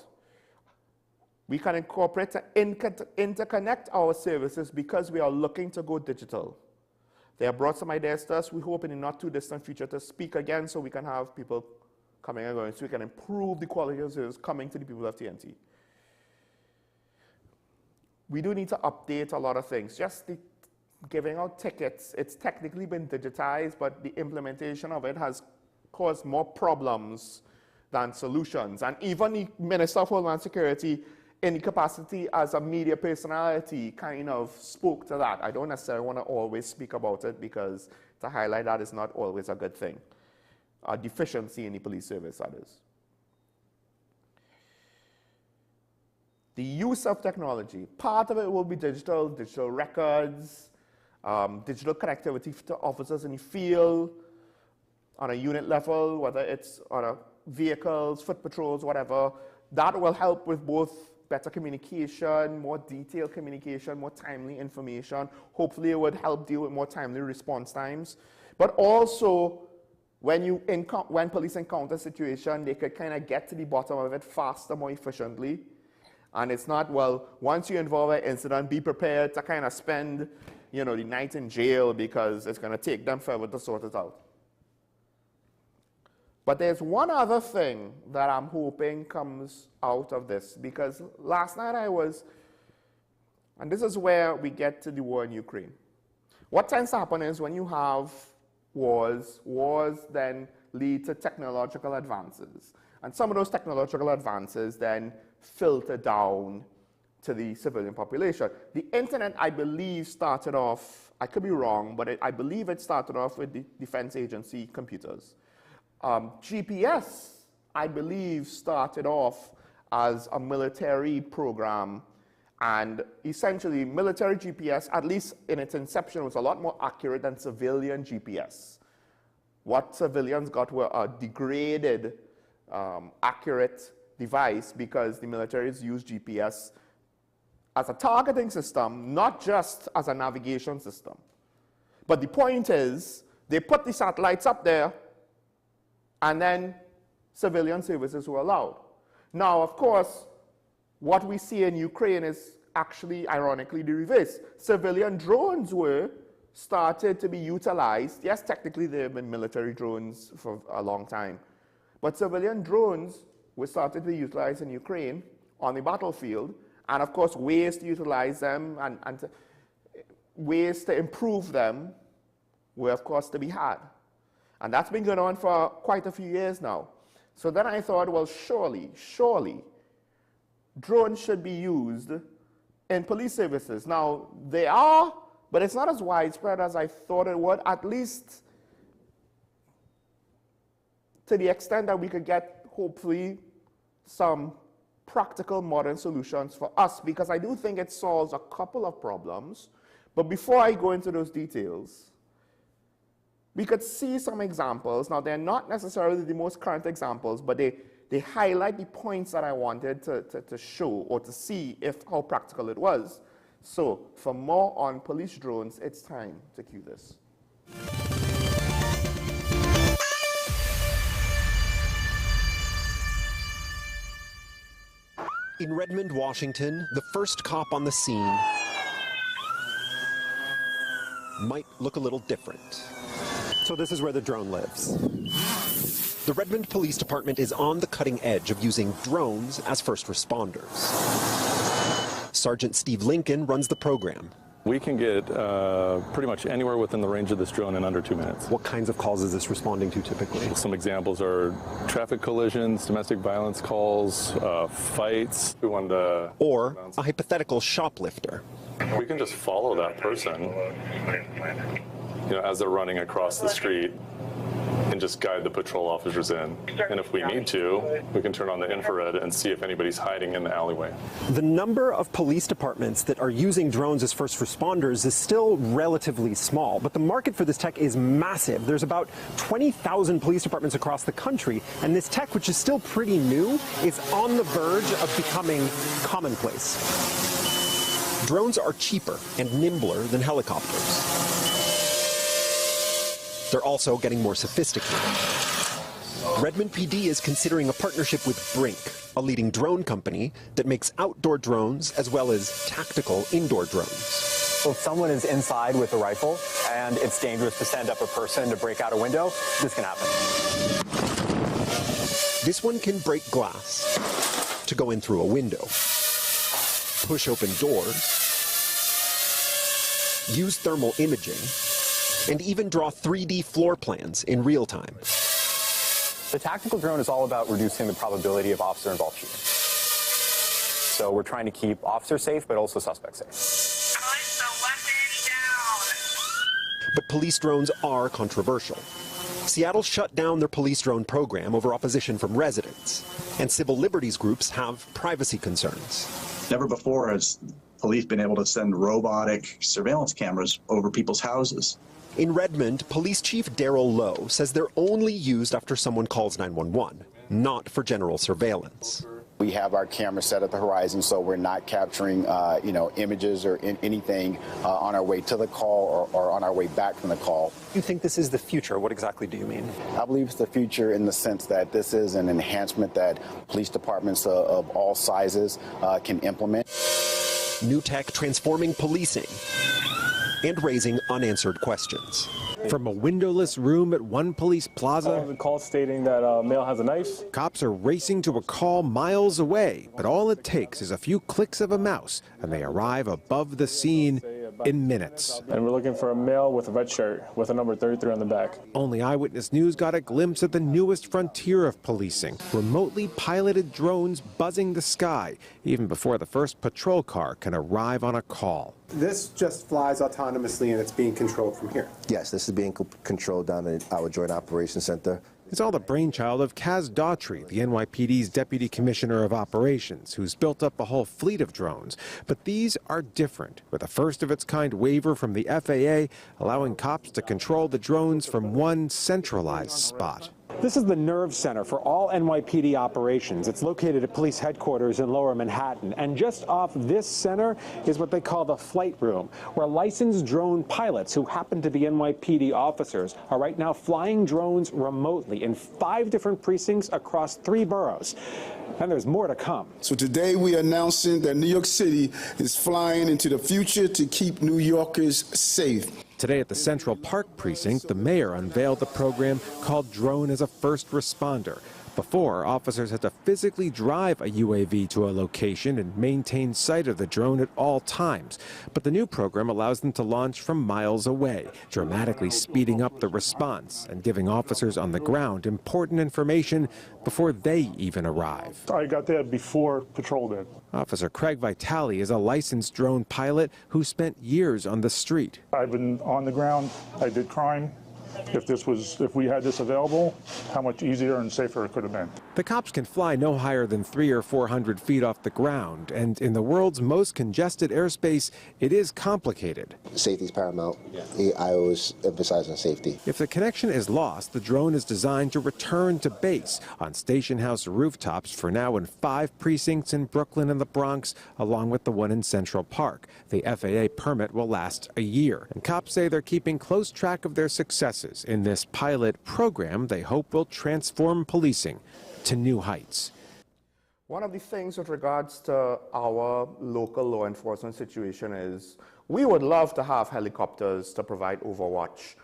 we can incorporate to interconnect our services because we are looking to go digital. They have brought some ideas to us. We hope in the not too distant future to speak again so we can have people coming and going, so we can improve the quality of service coming to the people of TNT. We do need to update a lot of things. Just the giving out tickets, it's technically been digitized, but the implementation of it has caused more problems than solutions. And even the Minister of Homeland Security, in the capacity as a media personality, kind of spoke to that. I don't necessarily want to always speak about it because to highlight that is not always a good thing. A deficiency in the police service, that is. The use of technology. Part of it will be digital records, digital connectivity to officers in the field, on a unit level, whether it's on a vehicles, foot patrols, whatever. That will help with both better communication, more detailed communication, more timely information. Hopefully it would help deal with more timely response times. But also, when police encounter a situation, they could kind of get to the bottom of it faster, more efficiently. And it's not, well, once you involve an incident, be prepared to kind of spend, the night in jail because it's going to take them forever to sort it out. But there's one other thing that I'm hoping comes out of this, because last night and this is where we get to the war in Ukraine. What tends to happen is when you have wars then lead to technological advances. And some of those technological advances then filter down to the civilian population. The internet, I believe, started off, I could be wrong, but I believe it started off with the Defense Agency computers. GPS, I believe, started off as a military program, and essentially military GPS, at least in its inception, was a lot more accurate than civilian GPS. What civilians got were a degraded, accurate device because the militaries use GPS as a targeting system, not just as a navigation system. But the point is, they put the satellites up there, and then civilian services were allowed. Now, of course, what we see in Ukraine is actually, ironically, the reverse. Civilian drones were started to be utilized. Yes, technically there have been military drones for a long time, but civilian drones were started to be utilized in Ukraine on the battlefield, and of course ways to utilize them and ways to improve them were of course to be had. And that's been going on for quite a few years now. So then I thought, well, surely drones should be used in police services. Now, they are, but it's not as widespread as I thought it would, at least to the extent that we could get, hopefully, some practical modern solutions for us, because I do think it solves a couple of problems. But before I go into those details, we could see some examples. Now, they're not necessarily the most current examples, but they highlight the points that I wanted to show or to see how practical it was. So, for more on police drones, it's time to cue this. In Redmond, Washington, the first cop on the scene might look a little different. So this is where the drone lives. The Redmond Police Department is on the cutting edge of using drones as first responders. Sergeant Steve Lincoln runs the program. We can get pretty much anywhere within the range of this drone in under 2 minutes. What kinds of calls is this responding to typically? Some examples are traffic collisions, domestic violence calls, fights. Or a hypothetical shoplifter. We can just follow that person, as they're running across the street, and just guide the patrol officers in. And if we need to, we can turn on the infrared and see if anybody's hiding in the alleyway. The number of police departments that are using drones as first responders is still relatively small, but the market for this tech is massive. There's about 20,000 police departments across the country, and this tech, which is still pretty new, is on the verge of becoming commonplace. Drones are cheaper and nimbler than helicopters. They're also getting more sophisticated. Redmond PD is considering a partnership with Brink, a leading drone company that makes outdoor drones as well as tactical indoor drones. So if someone is inside with a rifle and it's dangerous to send up a person to break out a window, this can happen. This one can break glass to go in through a window, push open doors, use thermal imaging, and even draw 3D floor plans in real time. The tactical drone is all about reducing the probability of officer-involved shooting. So we're trying to keep officers safe, but also suspects safe. Put the weapon down. But police drones are controversial. Seattle shut down their police drone program over opposition from residents, and civil liberties groups have privacy concerns. Never before has police been able to send robotic surveillance cameras over people's houses. In Redmond, Police Chief Darrell Lowe says they're only used after someone calls 911, not for general surveillance. We have our camera set at the horizon, so we're not capturing, images or anything on our way to the call or on our way back from the call. You think this is the future? What exactly do you mean? I believe it's the future in the sense that this is an enhancement that police departments of all sizes can implement. New tech transforming policing and raising unanswered questions. From a windowless room at one police plaza, the call stating that a male has a knife. Cops are racing to a call miles away, but all it takes is a few clicks of a mouse, and they arrive above the scene in minutes. And we're looking for a male with a red shirt with a number 33 on the back. Only Eyewitness News got a glimpse at the newest frontier of policing, remotely piloted drones buzzing the sky, even before the first patrol car can arrive on a call. This just flies autonomously and it's being controlled from here? Yes, this is being controlled down at our Joint Operations Center. It's all the brainchild of Kaz Daughtry, the NYPD's Deputy Commissioner of Operations, who's built up a whole fleet of drones. But these are different, with a first-of-its-kind waiver from the FAA allowing cops to control the drones from one centralized spot. This is the nerve center for all NYPD operations. It's located at police headquarters in Lower Manhattan. And just off this center is what they call the flight room, where licensed drone pilots who happen to be NYPD officers are right now flying drones remotely in 5 different precincts across 3 boroughs. And there's more to come. So today we're announcing that New York City is flying into the future to keep New Yorkers safe. Today at the Central Park precinct, the mayor unveiled the program called Drone as a First Responder. Before, officers had to physically drive a UAV to a location and maintain sight of the drone at all times. But the new program allows them to launch from miles away, dramatically speeding up the response and giving officers on the ground important information before they even arrive. I got there before patrol did. Officer Craig Vitale is a licensed drone pilot who spent years on the street. I've been on the ground. I did crime. If we had this available, how much easier and safer it could have been. The cops can fly no higher than 300 or 400 feet off the ground, and in the world's most congested airspace, it is complicated. Safety is paramount. I always emphasize on safety. If the connection is lost, the drone is designed to return to base on station house rooftops for now in 5 precincts in Brooklyn and the Bronx, along with the one in Central Park. The FAA permit will last a year, and cops say they're keeping close track of their successes in this pilot program they hope will transform policing to new heights. One of the things with regards to our local law enforcement situation is we would love to have helicopters to provide overwatch.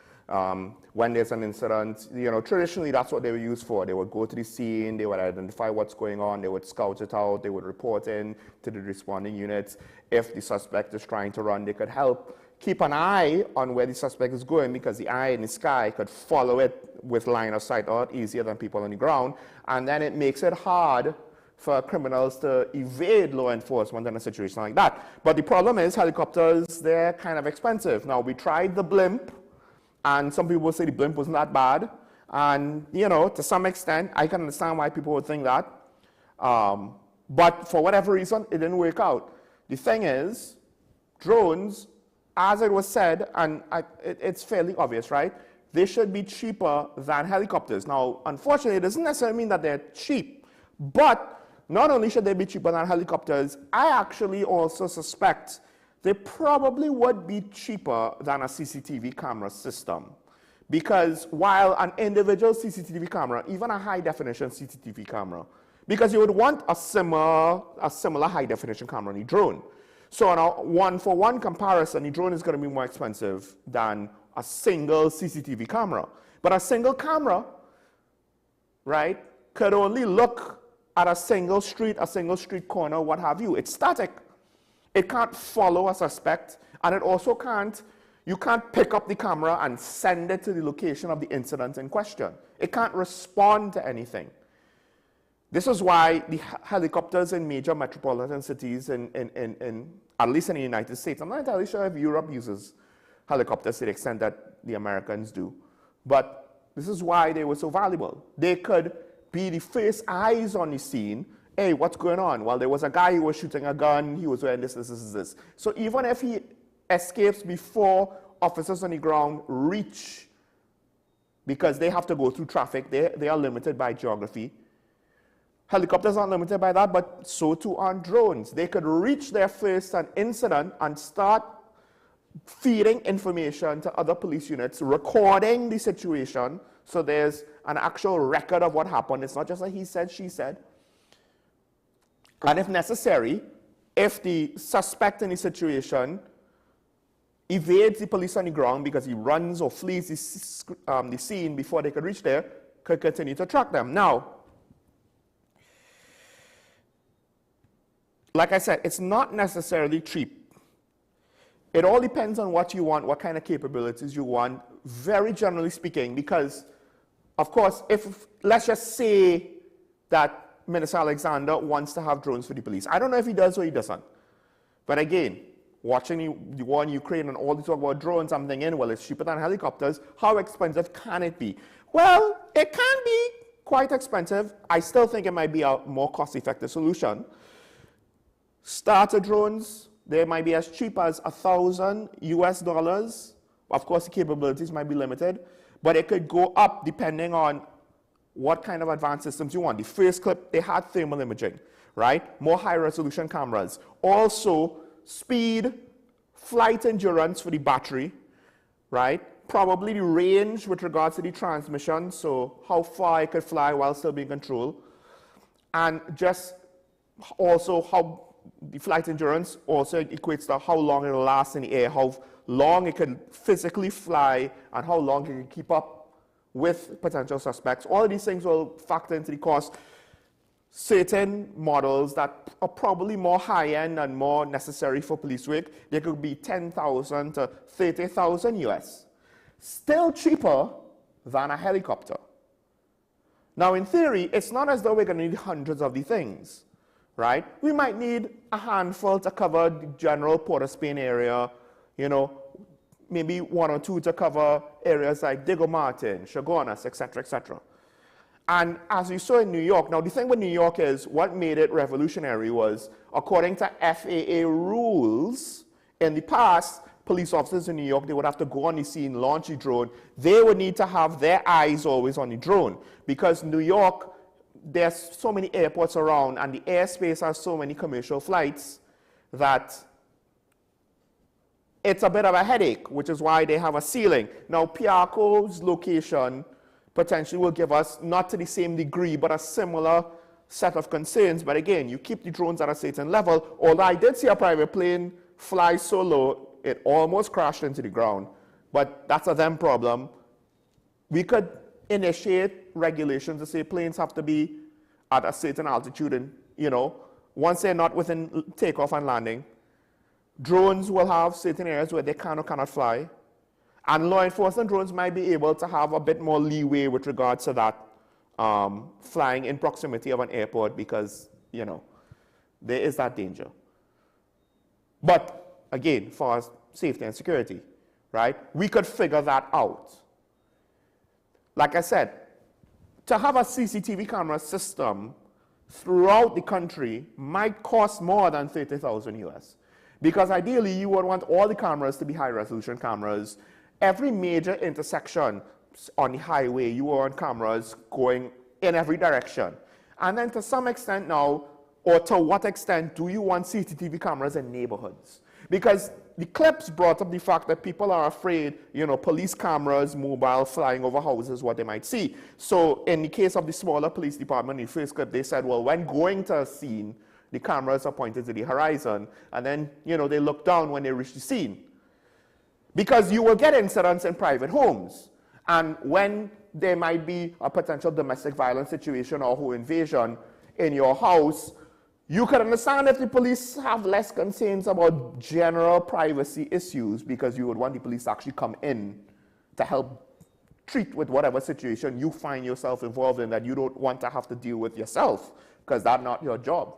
When there's an incident, traditionally that's what they were used for. They would go to the scene, they would identify what's going on, they would scout it out, they would report in to the responding units. If the suspect is trying to run, they could help keep an eye on where the suspect is going, because the eye in the sky could follow it with line of sight a lot easier than people on the ground. And then it makes it hard for criminals to evade law enforcement in a situation like that. But the problem is helicopters, they're kind of expensive. Now, we tried the blimp, and some people say the blimp wasn't that bad. And, to some extent, I can understand why people would think that. But for whatever reason, it didn't work out. The thing is, drones, as it was said, and it's fairly obvious, right? They should be cheaper than helicopters. Now, unfortunately, it doesn't necessarily mean that they're cheap, but not only should they be cheaper than helicopters, I actually also suspect they probably would be cheaper than a CCTV camera system. Because while an individual CCTV camera, even a high definition CCTV camera, because you would want a similar high definition camera on the drone. So on a one-for-one comparison, the drone is going to be more expensive than a single CCTV camera. But a single camera, right, could only look at a single street corner, what have you. It's static. It can't follow a suspect, and it also can't, you can't pick up the camera and send it to the location of the incident in question. It can't respond to anything. This is why the helicopters in major metropolitan cities, at least in the United States, I'm not entirely sure if Europe uses helicopters to the extent that the Americans do, but this is why they were so valuable. They could be the first eyes on the scene. Hey, what's going on? Well, there was a guy who was shooting a gun, he was wearing this. So even if he escapes before officers on the ground reach, because they have to go through traffic, they are limited by geography. Helicopters aren't limited by that, but so too aren't drones. They could reach their first incident and start feeding information to other police units, recording the situation, so there's an actual record of what happened. It's not just a he said, she said. And if necessary, if the suspect in the situation evades the police on the ground because he runs or flees the scene before they could reach there, could continue to track them. Now, like I said, it's not necessarily cheap. It all depends on what you want, what kind of capabilities you want, very generally speaking, because, of course, if, let's just say that Minister Alexander wants to have drones for the police. I don't know if he does or he doesn't. But again, watching the war in Ukraine and all the talk about drones, I'm thinking, well, it's cheaper than helicopters. How expensive can it be? Well, it can be quite expensive. I still think it might be a more cost-effective solution. Starter drones, they might be as cheap as $1,000 US. Of course, the capabilities might be limited, but it could go up depending on what kind of advanced systems you want. The first clip, they had thermal imaging, right? More high-resolution cameras. Also, speed, flight endurance for the battery, right? Probably the range with regards to the transmission, so how far it could fly while still being controlled. And just also how the flight endurance also equates to how long it'll last in the air, how long it can physically fly, and how long it can keep up with potential suspects. All of these things will factor into the cost. Certain models that are probably more high-end and more necessary for police work, they could be $10,000 to $30,000 US. Still cheaper than a helicopter. Now, in theory, it's not as though we're going to need hundreds of these things. Right? We might need a handful to cover the general Port of Spain area, you know, maybe one or two to cover areas like Diego Martin, Chaguanas, etc., etc. And as you saw in New York, now the thing with New York is what made it revolutionary was, according to FAA rules, in the past, police officers in New York, they would have to go on the scene, launch the drone. They would need to have their eyes always on the drone because New York, there's so many airports around and the airspace has so many commercial flights that it's a bit of a headache, which is why they have a ceiling. Now, Piarco's location potentially will give us, not to the same degree, but a similar set of concerns. But again, you keep the drones at a certain level. Although I did see a private plane fly so low, it almost crashed into the ground. But that's a them problem. We could initiate regulations to say planes have to be at a certain altitude and, you know, once they're not within takeoff and landing, drones will have certain areas where they can or cannot fly. And law enforcement drones might be able to have a bit more leeway with regards to that flying in proximity of an airport because, you know, there is that danger. But again, for safety and security, right, we could figure that out. Like I said, to have a CCTV camera system throughout the country might cost more than $30,000 US. Because ideally, you would want all the cameras to be high-resolution cameras. Every major intersection on the highway, you want cameras going in every direction. And then to some extent now, or to what extent do you want CCTV cameras in neighborhoods? Because the clips brought up the fact that people are afraid, police cameras, mobile, flying over houses, what they might see. So in the case of the smaller police department, in the first clip, they said, well, when going to a scene, the cameras are pointed to the horizon, and then, they look down when they reach the scene. Because you will get incidents in private homes. And when there might be a potential domestic violence situation or home invasion in your house, you can understand if the police have less concerns about general privacy issues, because you would want the police to actually come in to help treat with whatever situation you find yourself involved in that you don't want to have to deal with yourself, because that's not your job.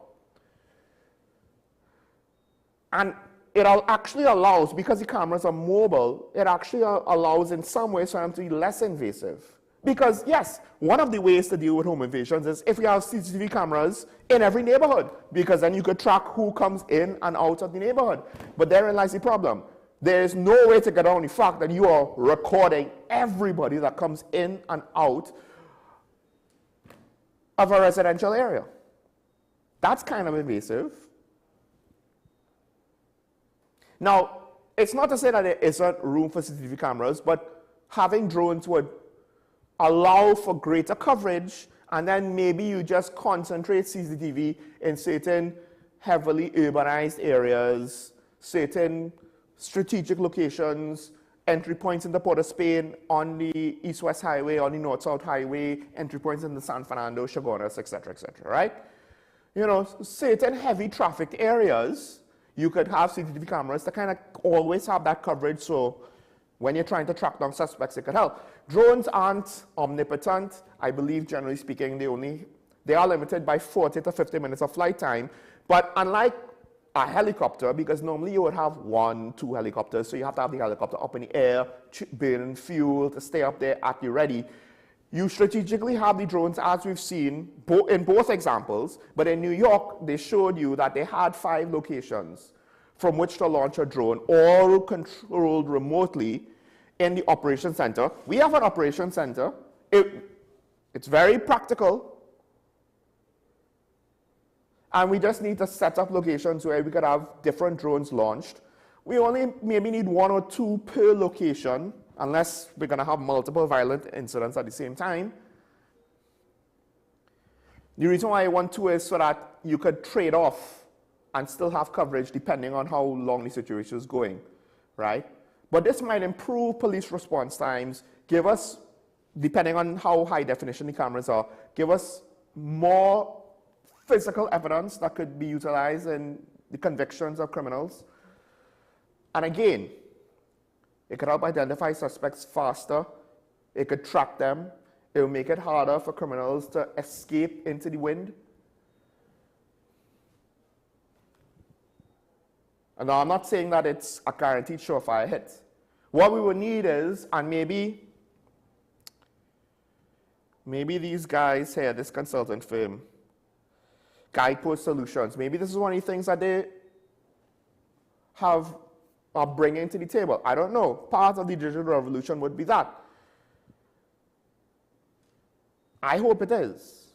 And it actually allows, because the cameras are mobile, it actually allows in some ways for them to be less invasive. Because yes, one of the ways to deal with home invasions is if you have CCTV cameras in every neighborhood, because then you could track who comes in and out of the neighborhood. But therein lies the problem. There is no way to get around the fact that you are recording everybody that comes in and out of a residential area. That's kind of invasive. Now, it's not to say that there isn't room for CCTV cameras, but having drones would allow for greater coverage, and then maybe you just concentrate CCTV in certain heavily urbanized areas, certain strategic locations, entry points into Port of Spain, on the East-West Highway, on the North-South Highway, entry points into San Fernando, Chaguanas, etc., right? Certain heavy trafficked areas, you could have CCTV cameras to kind of always have that coverage, so when you're trying to track down suspects, it could help. Drones aren't omnipotent. I believe, generally speaking, they are limited by 40 to 50 minutes of flight time. But unlike a helicopter, because normally you would have 1, 2 helicopters, so you have to have the helicopter up in the air, burning fuel to stay up there at the ready. You strategically have the drones, as we've seen in both examples, but in New York, they showed you that they had 5 locations from which to launch a drone, all controlled remotely in the operation center. We have an operation center. It's very practical. And we just need to set up locations where we could have different drones launched. We only maybe need 1 or 2 per location, unless we're going to have multiple violent incidents at the same time. The reason why I want 2 is so that you could trade off and still have coverage depending on how long the situation is going, right? But this might improve police response times, give us, depending on how high definition the cameras are, give us more physical evidence that could be utilized in the convictions of criminals. And again, it could help identify suspects faster, it could track them, it will make it harder for criminals to escape into the wind. And now, I'm not saying that it's a guaranteed surefire hit. What we would need is, and maybe these guys here, this consultant firm, Guidepost Solutions, maybe this is one of the things that they are bringing to the table. I don't know. Part of the digital revolution would be that. I hope it is.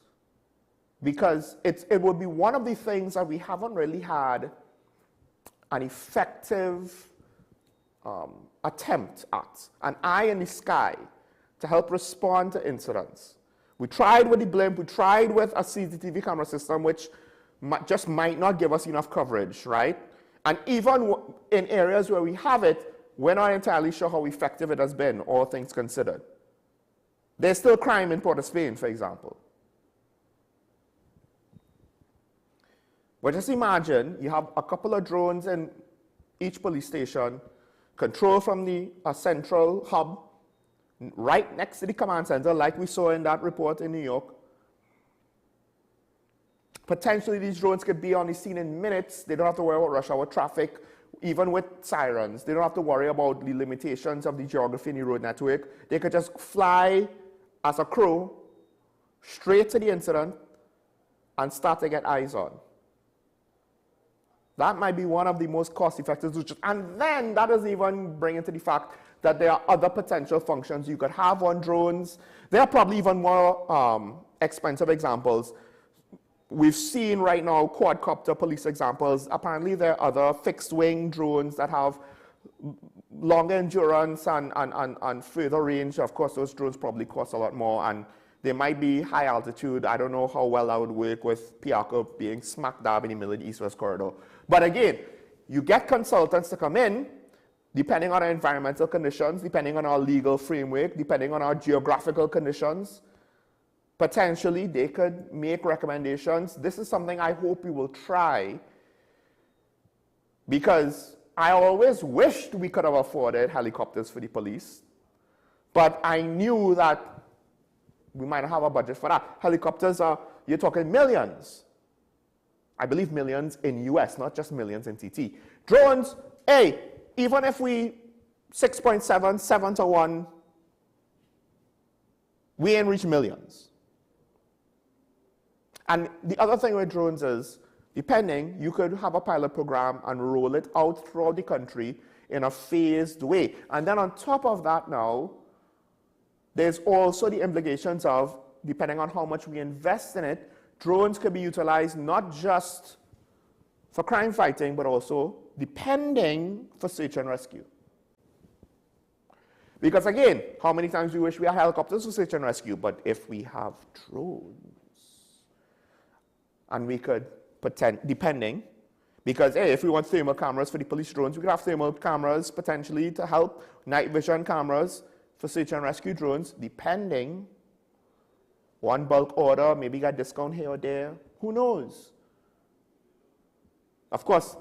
Because it would be one of the things that we haven't really had an effective attempt at, an eye in the sky to help respond to incidents. We tried with the blimp, we tried with a CCTV camera system, which just might not give us enough coverage, right? And even in areas where we have it, we're not entirely sure how effective it has been, all things considered. There's still crime in Port of Spain, for example. But just imagine you have a couple of drones in each police station, control from the central hub, right next to the command center, like we saw in that report in New York. Potentially, these drones could be on the scene in minutes. They don't have to worry about rush hour traffic, even with sirens. They don't have to worry about the limitations of the geography in the road network. They could just fly as a crew straight to the incident and start to get eyes on. That might be one of the most cost-effective solutions. And then that doesn't even bring into the fact that there are other potential functions you could have on drones. There are probably even more expensive examples. we've seen right now quadcopter police examples. Apparently there are other fixed-wing drones that have longer endurance and further range. Of course, those drones probably cost a lot more, and they might be high altitude. I don't know how well that would work with Piarco being smack dab in the middle of the east-west corridor. But again, you get consultants to come in, depending on our environmental conditions, depending on our legal framework, depending on our geographical conditions. Potentially, they could make recommendations. This is something I hope we will try, because I always wished we could have afforded helicopters for the police, but I knew that we might not have a budget for that. Helicopters are, you're talking millions. I believe millions in US, not just millions in TT. Drones, hey, even if we 6.7, 7 to 1, we ain't reach millions. And the other thing with drones is, depending, you could have a pilot program and roll it out throughout the country in a phased way. And then on top of that now, there's also the implications of, depending on how much we invest in it, drones could be utilized not just for crime fighting, but also, depending, for search and rescue. Because again, how many times we wish we had helicopters for search and rescue, but if we have drones, and we could depending, because hey, if we want thermal cameras for the police drones, we could have thermal cameras potentially to help, night vision cameras for search and rescue drones, depending. One bulk order, maybe got discount here or there, who knows? Of course,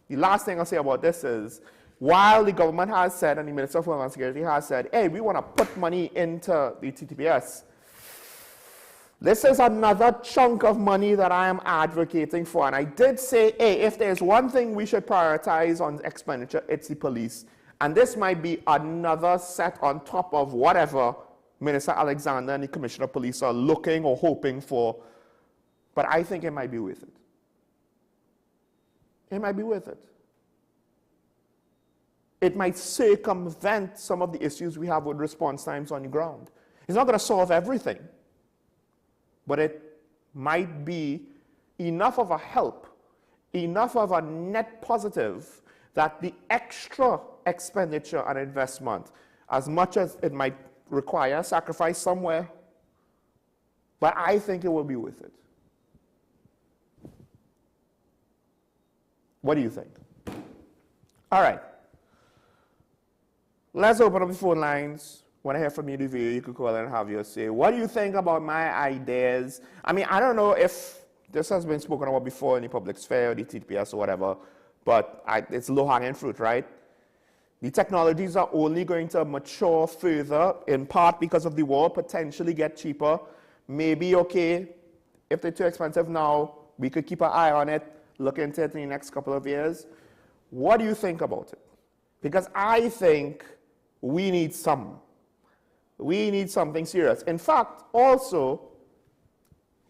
the last thing I'll say about this is, while the government has said, and the Minister of Homeland Security has said, hey, we want to put money into the TTPS, this is another chunk of money that I am advocating for. And I did say, hey, if there's one thing we should prioritize on expenditure, it's the police. And this might be another set on top of whatever Minister Alexander and the Commissioner of Police are looking or hoping for. But I think it might be worth it. It might be worth it. It might circumvent some of the issues we have with response times on the ground. It's not going to solve everything, but it might be enough of a help, enough of a net positive, that the extra expenditure and investment, as much as it might require sacrifice somewhere, but I think it will be worth it. What do you think? All right. Let's open up the phone lines. When I hear from you, the viewer, you could call and have your say. What do you think about my ideas? I mean, I don't know if this has been spoken about before in the public sphere, or the TPS or whatever, but it's low-hanging fruit, right? The technologies are only going to mature further, in part because of the war, potentially get cheaper. Maybe, okay, if they're too expensive now, we could keep an eye on it, look into it in the next couple of years. What do you think about it? Because I think we need some. We need something serious. In fact, also,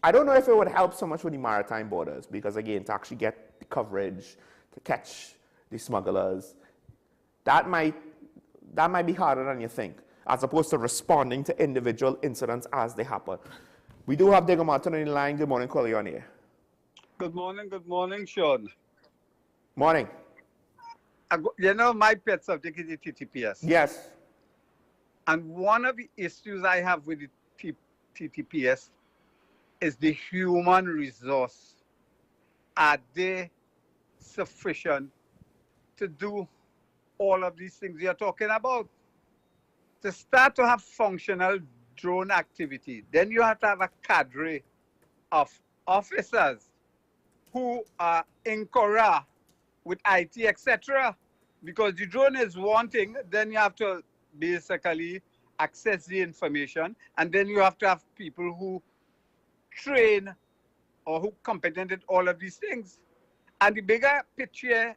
I don't know if it would help so much with the maritime borders, because again, to actually get the coverage, to catch the smugglers, that might be harder than you think, as opposed to responding to individual incidents as they happen. We do have Digger Martin on the line. Good morning, caller, on here. Good morning, Sean. Morning. You know, my pet subject is the TTPS. Yes. And one of the issues I have with the TTPS is the human resource. Are they sufficient to do all of these things you're talking about? To start to have functional drone activity, then you have to have a cadre of officers who are in Cora with IT, etc. Because the drone is one thing, then you have to basically access the information, and then you have to have people who train or who competent at all of these things. And the bigger picture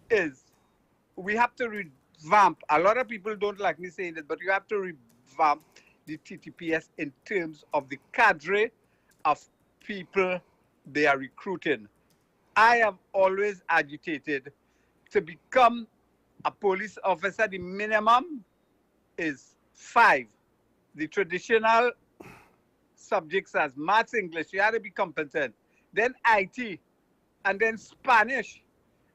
is we have to revamp. A lot of people don't like me saying it, but you have to revamp the TTPS in terms of the cadre of people they are recruiting. I have always agitated to become a police officer. The minimum is 5. The traditional subjects as maths, English. You had to be competent. Then IT, and then Spanish,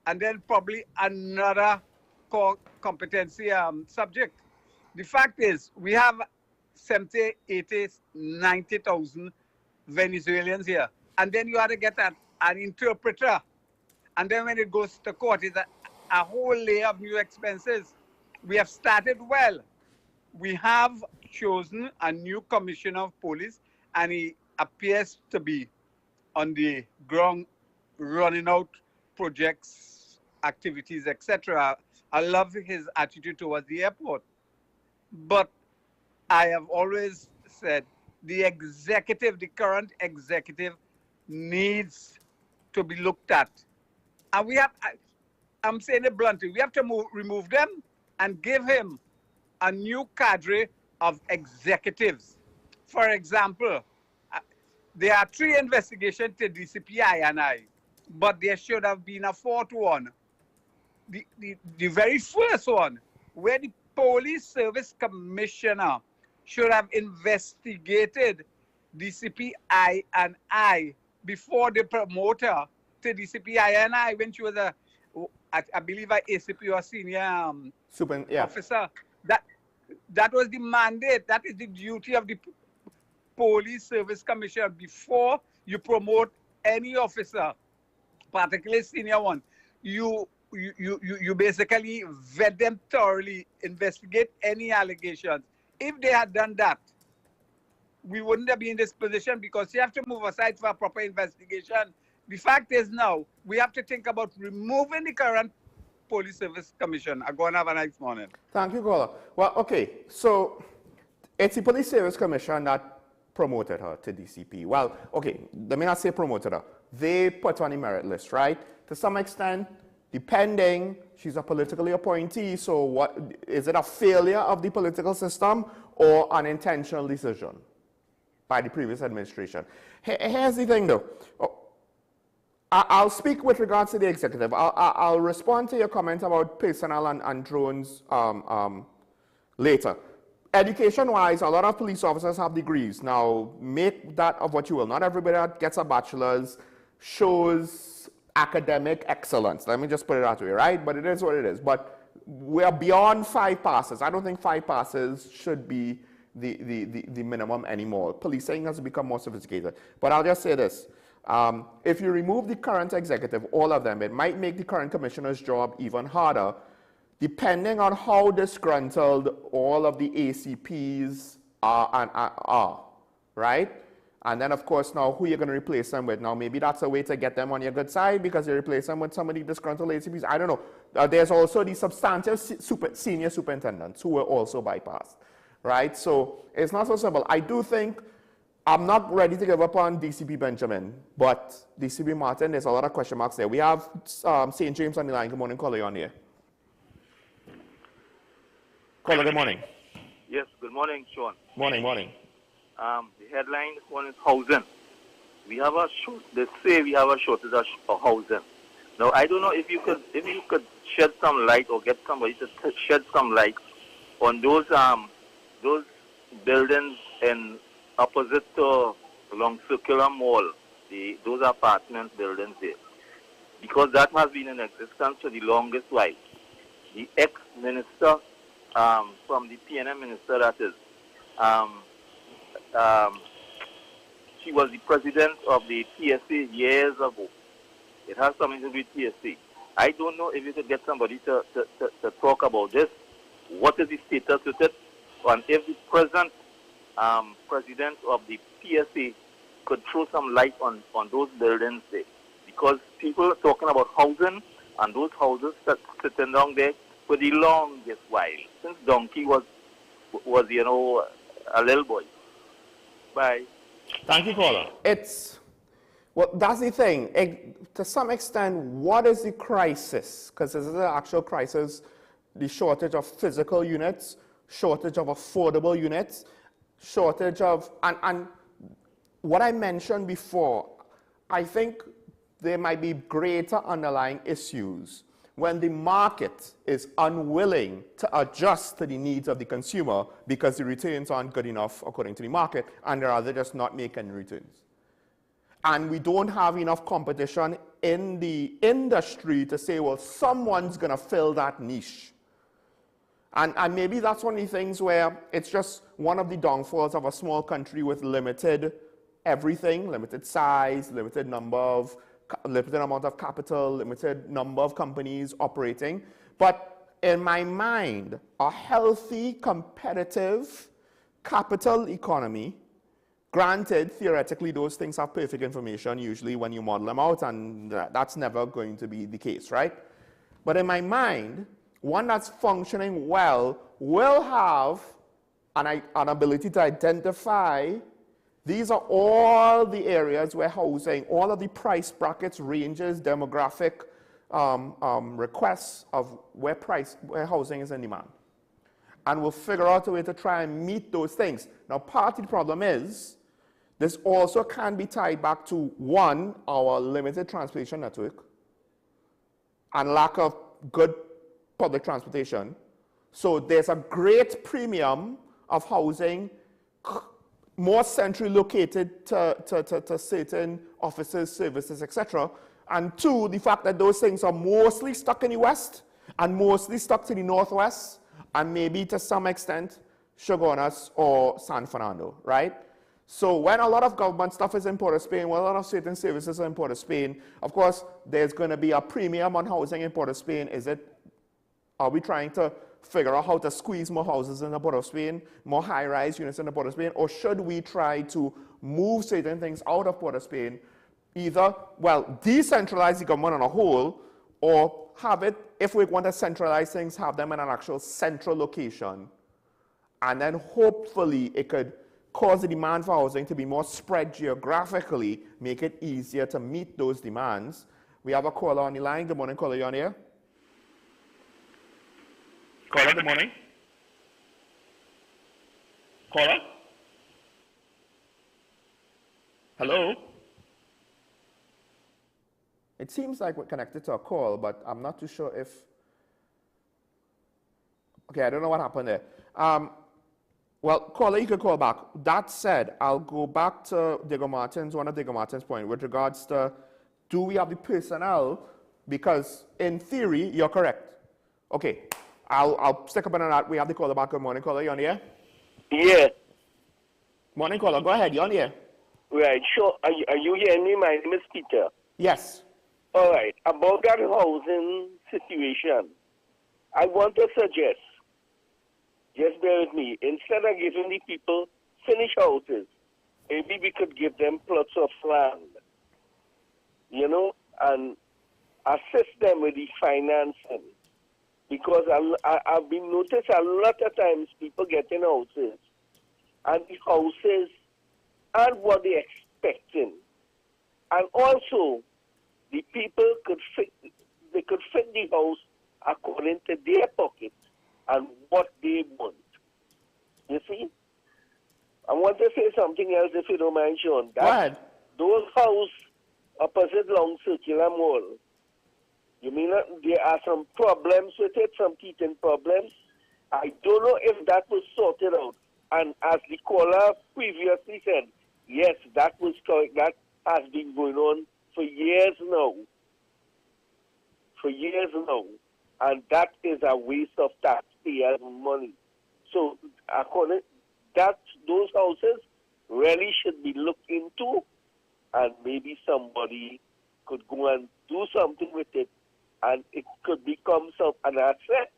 and then probably another core competency subject. The fact is, we have 70, 80, 90,000 Venezuelans here. And then you have to get an interpreter. And then when it goes to court, it's a whole layer of new expenses. We have started well. We have chosen a new commissioner of police, and he appears to be on the ground running out projects, activities, etc. I love his attitude towards the airport. But I have always said the executive, the current executive, needs to be looked at. And we have, I'm saying it bluntly, we have to remove them and give him a new cadre of executives. For example, there are 3 investigations to DCP INI, but there should have been a 4th one. The very first one, where the Police Service Commissioner should have investigated DCP INI before the promoter to DCP INI when she was I believe a ACP or senior officer. That was the mandate. That is the duty of the Police Service Commissioner before you promote any officer, particularly senior one. You basically vet them thoroughly, investigate any allegations. If they had done that, we wouldn't have been in this position, because you have to move aside for a proper investigation. The fact is now, we have to think about removing the current Police Service Commission. I'm going to have a nice morning. Thank you, Gola. Well, okay, so it's the Police Service Commission that promoted her to DCP. Well, okay, let me not say promoted her. They put her on the merit list, right? To some extent, depending, she's a politically appointee, so what is it, a failure of the political system or an intentional decision by the previous administration? Here's the thing though. I'll speak with regards to the executive. I'll respond to your comment about personnel and drones later. Education-wise, a lot of police officers have degrees. Now, make that of what you will. Not everybody that gets a bachelor's shows academic excellence. Let me just put it that way, right? But it is what it is. But we're beyond 5 passes. I don't think 5 passes should be the minimum anymore. Policing has become more sophisticated. But I'll just say this. If you remove the current executive, all of them, it might make the current commissioner's job even harder, depending on how disgruntled all of the ACPs are, right? And then, of course, now who you're going to replace them with. Now, maybe that's a way to get them on your good side, because you replace them with somebody disgruntled ACPs. I don't know. There's also the substantive senior superintendents who were also bypassed, right? So it's not so simple. I do think, I'm not ready to give up on DCP Benjamin, but DCP Martin, there's a lot of question marks there. We have St. James on the line. Good morning, caller, on here. Caller, good morning. Yes, good morning, Sean. Morning, morning. The headline one is housing. We have they say we have a shortage of housing. Now, I don't know if you could shed some light or get somebody to shed some light on those buildings in opposite to Long Circular Mall, those apartment buildings there, because that has been in existence for the longest while. The ex-minister from the PNM minister, that is, she was the president of the TSA years ago. It has something to do with TSA. I don't know if you could get somebody to talk about this. What is the status with it? And if the present president of the PSA could throw some light on those buildings there. Because people are talking about housing, and those houses that sitting down there for the longest while, since Donkey was you know, a little boy. Bye. Thank you, caller. Well, that's the thing. To some extent, what is the crisis? Because this is an actual crisis. The shortage of physical units, shortage of affordable units, shortage of, and what I mentioned before, I think there might be greater underlying issues when the market is unwilling to adjust to the needs of the consumer because the returns aren't good enough according to the market, and they're rather just not making returns. And we don't have enough competition in the industry to say, well, someone's going to fill that niche. And maybe that's one of the things where it's just one of the downfalls of a small country with limited everything, limited size, limited amount of capital, limited number of companies operating. But in my mind, a healthy, competitive capital economy, granted, theoretically, those things have perfect information usually when you model them out, and that's never going to be the case, right? But in my mind, one that's functioning well will have an ability to identify these are all the areas where housing, all of the price brackets, ranges, demographic requests of where housing is in demand. And we'll figure out a way to try and meet those things. Now, part of the problem is, this also can be tied back to, one, our limited transportation network and lack of good public transportation. So there's a great premium of housing more centrally located to certain offices, services, etc. And two, the fact that those things are mostly stuck in the West and mostly stuck to the Northwest and maybe to some extent Chaguanas or San Fernando, right? So when a lot of government stuff is in Port of Spain, when a lot of certain services are in Port of Spain, of course, there's going to be a premium on housing in Port of Spain. Are we trying to figure out how to squeeze more houses in the Port of Spain, more high-rise units in the Port of Spain, or should we try to move certain things out of Port of Spain, either, well, decentralize the government on a whole, or have it, if we want to centralize things, have them in an actual central location, and then hopefully it could cause the demand for housing to be more spread geographically, make it easier to meet those demands. We have a caller on the line. Good morning, caller, you on here? Caller, good morning. Caller? Hello? It seems like we're connected to a call, but I'm not too sure if... Okay, I don't know what happened there. Well, caller, you could call back. That said, I'll go back to Diego Martin's, one of Diego Martin's points with regards to, do we have the personnel? Because in theory, you're correct. Okay, I'll stick up on that. We have the caller back. Good morning, caller. You on here? Yeah. Morning, caller. Go ahead. You on here? Right. Sure. Are you hearing me? My name is Peter. Yes. All right. About that housing situation, I want to suggest, just bear with me, instead of giving the people finished houses, maybe we could give them plots of land, you know, and assist them with the financing. Because I've been noticed a lot of times people get in houses, and the houses aren't what they're expecting. And also, the people could fit the house according to their pocket and what they want. You see? I want to say something else, if you don't mind, Sean. Go ahead. Those houses opposite Long Circular Mall, you mean there are some problems with it, some teething problems? I don't know if that was sorted out. And as the caller previously said, yes, that has been going on for years now. For years now. And that is a waste of taxpayers' money. So, according that, those houses really should be looked into, and maybe somebody could go and do something with it, and it could become an asset.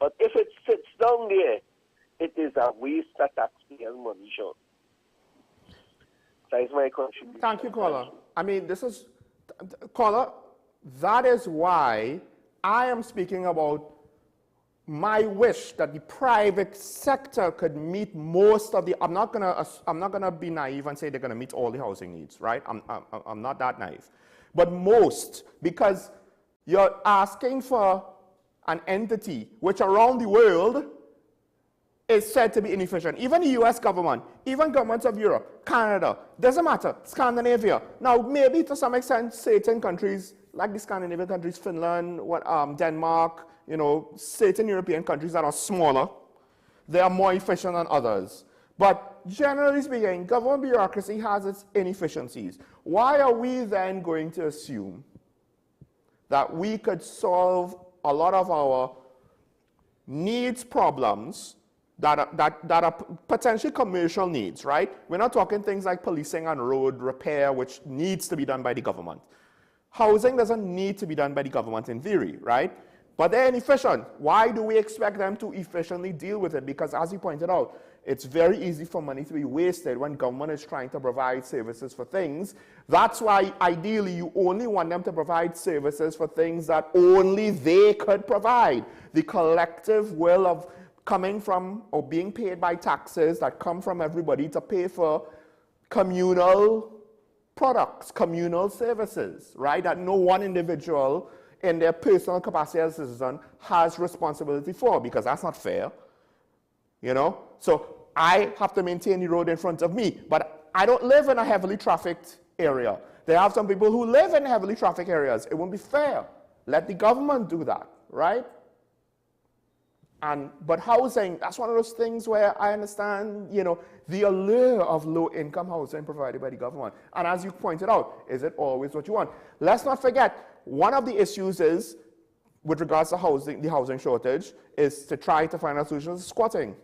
But if it sits down there, it is a waste of taxpayers' money, Sean. That is my contribution. Thank you, caller. I mean, caller, that is why I am speaking about my wish that the private sector could meet most of the, I'm not gonna be naive and say they're gonna meet all the housing needs, right? I'm not that naive. But most, because you're asking for an entity which around the world is said to be inefficient. Even the US government, even governments of Europe, Canada, doesn't matter, Scandinavia. Now, maybe to some extent, certain countries like the Scandinavian countries, Finland, Denmark, you know, certain European countries that are smaller, they are more efficient than others. But generally speaking, government bureaucracy has its inefficiencies. Why are we then going to assume that we could solve a lot of our needs problems that are potentially commercial needs, right? We're not talking things like policing and road repair, which needs to be done by the government. Housing doesn't need to be done by the government in theory, right? But they're inefficient. Why do we expect them to efficiently deal with it? Because as you pointed out, it's very easy for money to be wasted when government is trying to provide services for things. That's why ideally you only want them to provide services for things that only they could provide. The collective will of coming from or being paid by taxes that come from everybody to pay for communal products, communal services, right? That no one individual in their personal capacity as a citizen has responsibility for, because that's not fair, you know? So I have to maintain the road in front of me, but I don't live in a heavily trafficked area. There are some people who live in heavily trafficked areas. It won't be fair. Let the government do that, right? But housing, that's one of those things where I understand, you know, the allure of low-income housing provided by the government. And as you pointed out, is it always what you want? Let's not forget, one of the issues is, with regards to housing, the housing shortage, is to try to find a solution to squatting.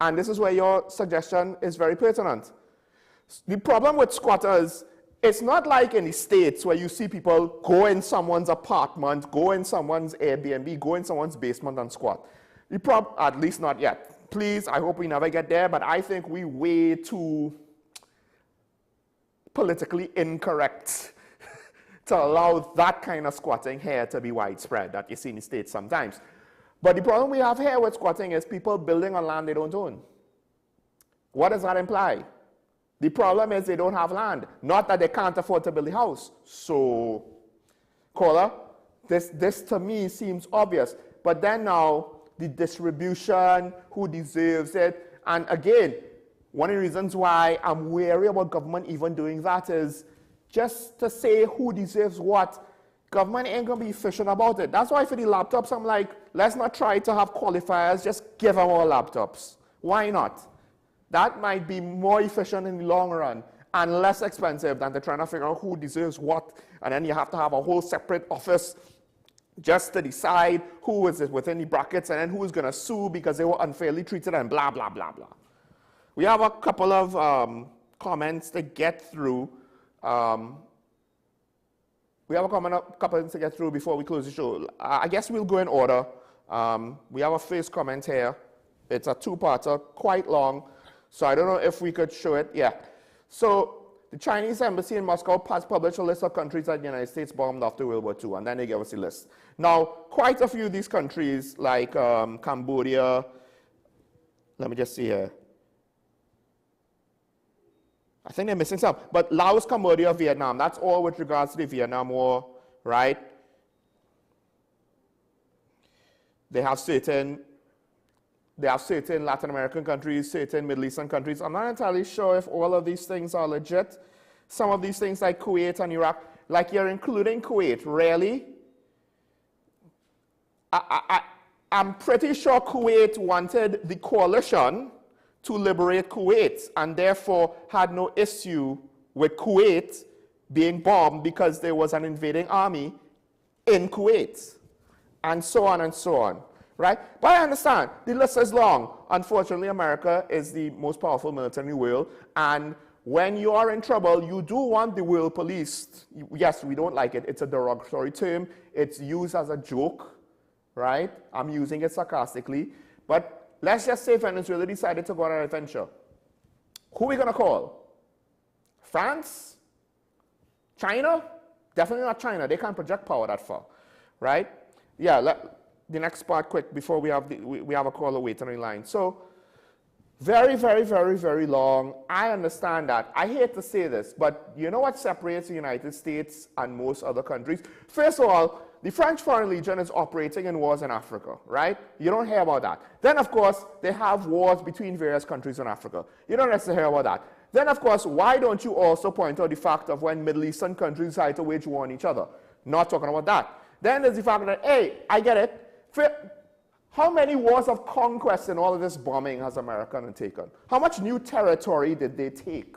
And this is where your suggestion is very pertinent. The problem with squatters, it's not like in the States where you see people go in someone's apartment, go in someone's Airbnb, go in someone's basement and squat. At least not yet. Please, I hope we never get there, but I think we're way too politically incorrect to allow that kind of squatting here to be widespread that you see in the States sometimes. But the problem we have here with squatting is people building on land they don't own. What does that imply? The problem is they don't have land, not that they can't afford to build a house. So, caller, this to me seems obvious. But then now, the distribution, who deserves it, and again, one of the reasons why I'm wary about government even doing that is just to say who deserves what. Government ain't going to be efficient about it. That's why for the laptops, I'm like, let's not try to have qualifiers, just give them all laptops. Why not? That might be more efficient in the long run and less expensive than to trying to figure out who deserves what, and then you have to have a whole separate office just to decide who is within the brackets and then who is going to sue because they were unfairly treated and blah, blah, blah, blah. We have a couple of comments to get through. We have a couple to get through before we close the show. I guess we'll go in order. We have a first comment here. It's a two-parter, quite long. So I don't know if we could show it. Yeah. So the Chinese embassy in Moscow has published a list of countries that the United States bombed after World War II, and then they give us a list. Now, quite a few of these countries, like Cambodia, let me just see here. I think they're missing some, but Laos, Cambodia, Vietnam, that's all with regards to the Vietnam War, right? They have certain Latin American countries, certain Middle Eastern countries. I'm not entirely sure if all of these things are legit. Some of these things like Kuwait and Iraq, like you're including Kuwait, really? I'm pretty sure Kuwait wanted the coalition to liberate Kuwait and therefore had no issue with Kuwait being bombed because there was an invading army in Kuwait, and so on, right? But I understand, the list is long. Unfortunately, America is the most powerful military in the world, and when you are in trouble, you do want the world policed. Yes, we don't like it. It's a derogatory term. It's used as a joke, right? I'm using it sarcastically. But let's just say Venezuela decided to go on an adventure. Who are we going to call? France? China? Definitely not China. They can't project power that far, right? Yeah, the next part quick before we have a caller waiting on the line. So, very, very, very, very long. I understand that. I hate to say this, but you know what separates the United States and most other countries? First of all, the French Foreign Legion is operating in wars in Africa, right? You don't hear about that. Then, of course, they have wars between various countries in Africa. You don't necessarily hear about that. Then, of course, why don't you also point out the fact of when Middle Eastern countries decide to wage war on each other? Not talking about that. Then there's the fact that, hey, I get it. How many wars of conquest in all of this bombing has America undertaken? How much new territory did they take?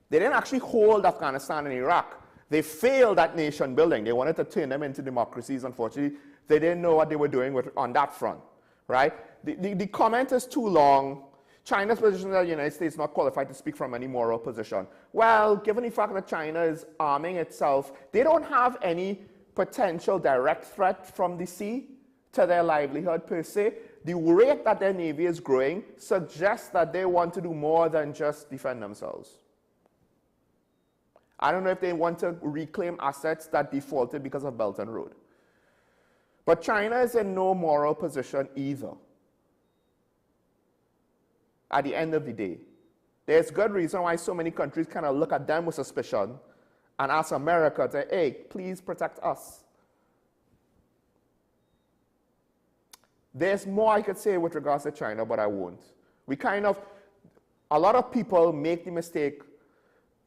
They didn't actually hold Afghanistan and Iraq. They failed at nation building. They wanted to turn them into democracies. Unfortunately, they didn't know what they were doing on that front, right? The comment is too long. China's position that the United States is not qualified to speak from any moral position. Well, given the fact that China is arming itself, they don't have any potential direct threat from the sea to their livelihood per se. The rate that their navy is growing suggests that they want to do more than just defend themselves. I don't know if they want to reclaim assets that defaulted because of Belt and Road. But China is in no moral position either. At the end of the day, there's good reason why so many countries kind of look at them with suspicion and ask America to, hey, please protect us. There's more I could say with regards to China, but I won't. A lot of people make the mistake.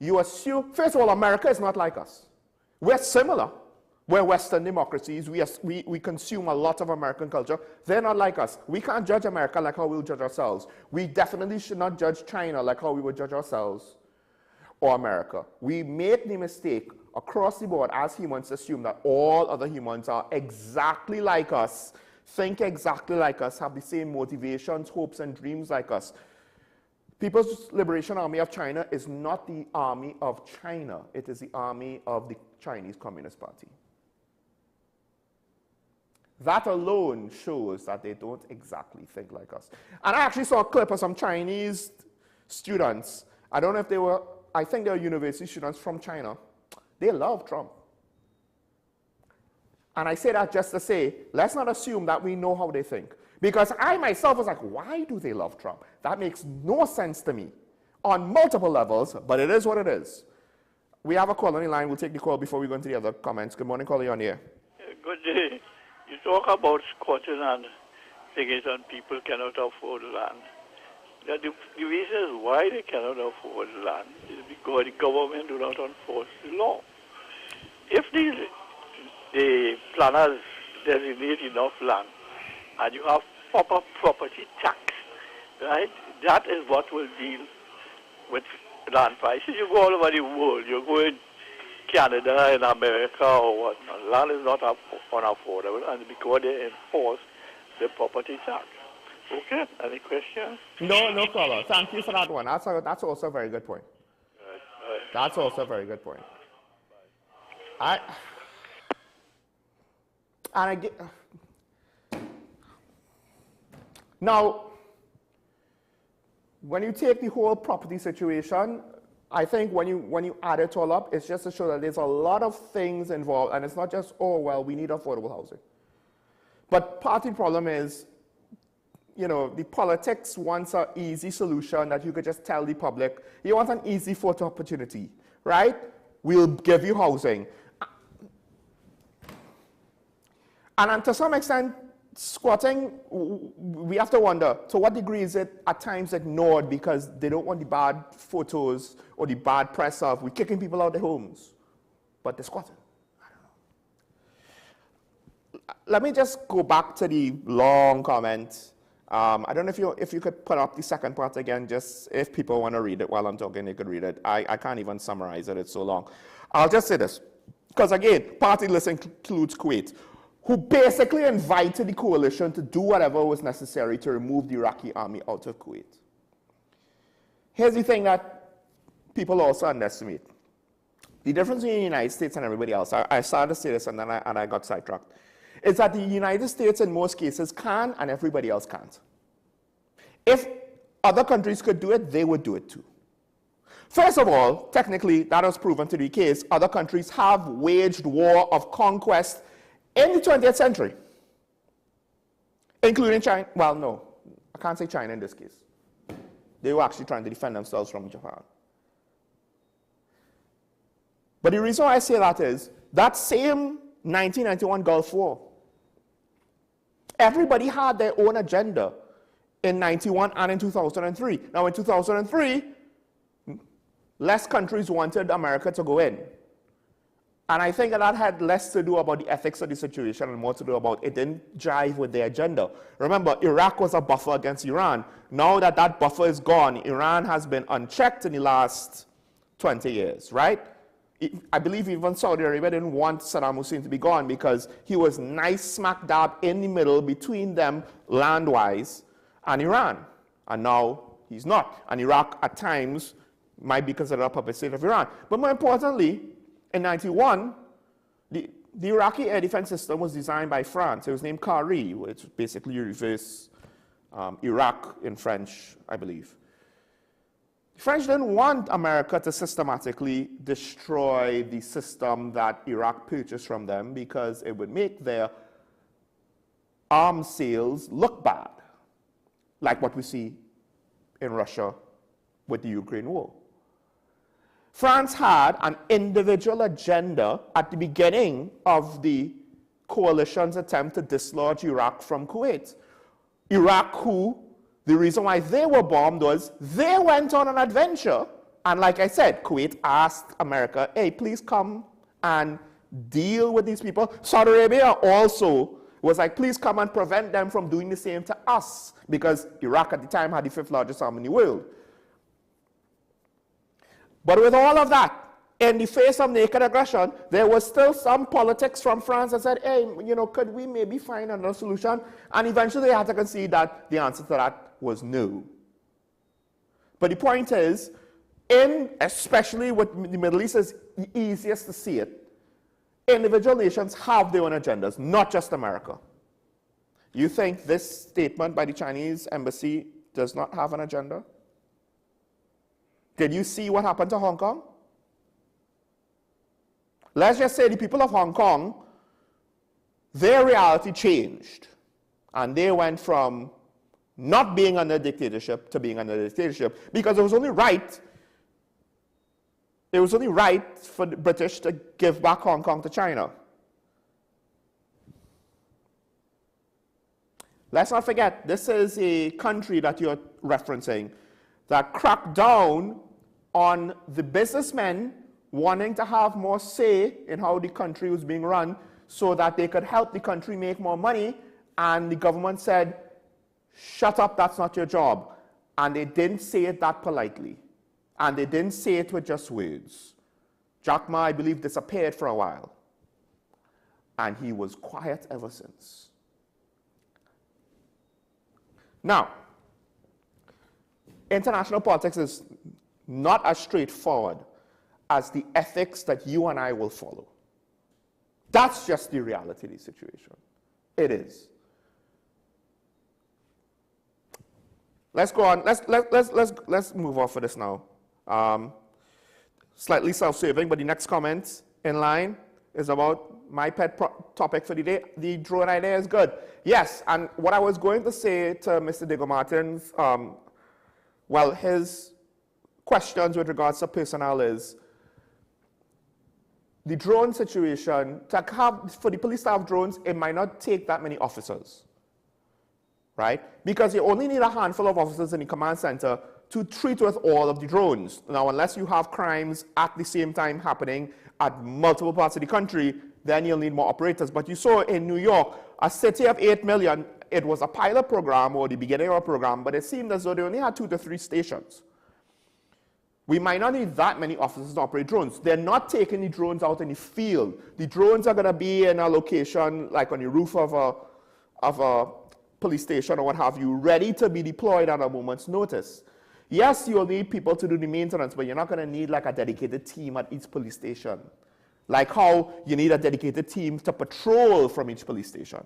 You assume, first of all, America is not like us. We're similar. We're Western democracies. We consume a lot of American culture. They're not like us. We can't judge America like how we'll judge ourselves. We definitely should not judge China like how we would judge ourselves or America. We make the mistake across the board as humans to assume that all other humans are exactly like us, think exactly like us, have the same motivations, hopes, and dreams like us. People's Liberation Army of China is not the army of China. It is the army of the Chinese Communist Party. That alone shows that they don't exactly think like us. And I actually saw a clip of some Chinese students. I don't know if they were, I think they were university students from China. They love Trump. And I say that just to say, let's not assume that we know how they think. Because I myself was like, why do they love Trump? That makes no sense to me on multiple levels, but it is what it is. We have a call on the line. We'll take the call before we go into the other comments. Good morning, caller, you're on here. Good day. You talk about squatting and thinking that people cannot afford land. The reason is why they cannot afford land is because the government do not enforce the law. If the planners designate enough land and you have proper property tax, right, that is what will deal with land prices. You go all over the world, you go in Canada, in America, or whatnot. Land is not unaffordable, and because they enforce the property tax. Okay, any questions? No caller. Thank you for that one. That's also a very good point. That's also a very good point. Now, when you take the whole property situation, I think when you add it all up, it's just to show that there's a lot of things involved, and it's not just, oh, well, we need affordable housing. But part of the problem is, you know, the politics wants an easy solution that you could just tell the public, you want an easy photo opportunity, right? We'll give you housing. And to some extent, squatting, we have to wonder, to what degree is it at times ignored because they don't want the bad photos or the bad press of we're kicking people out of their homes, but they're squatting. I don't know. Let me just go back to the long comment. I don't know if you could put up the second part again, just if people want to read it while I'm talking, they could read it. I can't even summarize it, it's so long. I'll just say this, because again, party list includes Kuwait, who basically invited the coalition to do whatever was necessary to remove the Iraqi army out of Kuwait. Here's the thing that people also underestimate. The difference between the United States and everybody else, I started to say this and then I got sidetracked, is that the United States in most cases can and everybody else can't. If other countries could do it, they would do it too. First of all, technically, that was proven to be the case. Other countries have waged war of conquest in the 20th century, including China. Well, no, I can't say China in this case. They were actually trying to defend themselves from Japan. But the reason why I say that is that same 1991 Gulf War, everybody had their own agenda in 91 and in 2003. Now, in 2003, less countries wanted America to go in. And I think that had less to do about the ethics of the situation and more to do about it didn't jive with their agenda. Remember, Iraq was a buffer against Iran. Now that that buffer is gone, Iran has been unchecked in the last 20 years, right? I believe even Saudi Arabia didn't want Saddam Hussein to be gone because he was nice smack dab in the middle between them land-wise and Iran. And now he's not. And Iraq at times might be considered a puppet state of Iran. But more importantly, in 91, the Iraqi air defense system was designed by France. It was named CARI, which basically reverse Iraq in French, I believe. The French didn't want America to systematically destroy the system that Iraq purchased from them because it would make their arms sales look bad, like what we see in Russia with the Ukraine war. France had an individual agenda at the beginning of the coalition's attempt to dislodge Iraq from Kuwait. Iraq, who, the reason why they were bombed was they went on an adventure, and like I said, Kuwait asked America, hey, please come and deal with these people. Saudi Arabia also was like, please come and prevent them from doing the same to us, because Iraq at the time had the 5th largest army in the world. But with all of that, in the face of naked aggression, there was still some politics from France that said, hey, could we maybe find another solution? And eventually they had to concede that the answer to that was no. But the point is, especially with the Middle East is the easiest to see it, individual nations have their own agendas, not just America. You think this statement by the Chinese embassy does not have an agenda? Did you see what happened to Hong Kong? Let's just say the people of Hong Kong, their reality changed. And they went from not being under dictatorship to being under dictatorship because it was only right for the British to give back Hong Kong to China. Let's not forget, this is a country that you're referencing that cracked down on the businessmen wanting to have more say in how the country was being run so that they could help the country make more money, and the government said, shut up, that's not your job. And they didn't say it that politely. And they didn't say it with just words. Jack Ma, I believe, disappeared for a while. And he was quiet ever since. Now, international politics is not as straightforward as the ethics that you and I will follow. That's just the reality of the situation. It is. Let's go on. Let's move off of this now. Slightly self-serving, but the next comment in line is about my pet topic for the day. The drone idea is good. Yes, and what I was going to say to Mr. Diego Martins, his questions with regards to personnel is, the drone situation, for the police to have drones, it might not take that many officers, right? Because you only need a handful of officers in the command center to treat with all of the drones. Now, unless you have crimes at the same time happening at multiple parts of the country, then you'll need more operators. But you saw in New York, a city of 8 million, it was a pilot program or the beginning of a program, but it seemed as though they only had 2 to 3 stations. We might not need that many officers to operate drones. They're not taking the drones out in the field. The drones are going to be in a location like on the roof of a police station or what have you, ready to be deployed at a moment's notice. Yes, you'll need people to do the maintenance, but you're not going to need like a dedicated team at each police station. Like how you need a dedicated team to patrol from each police station.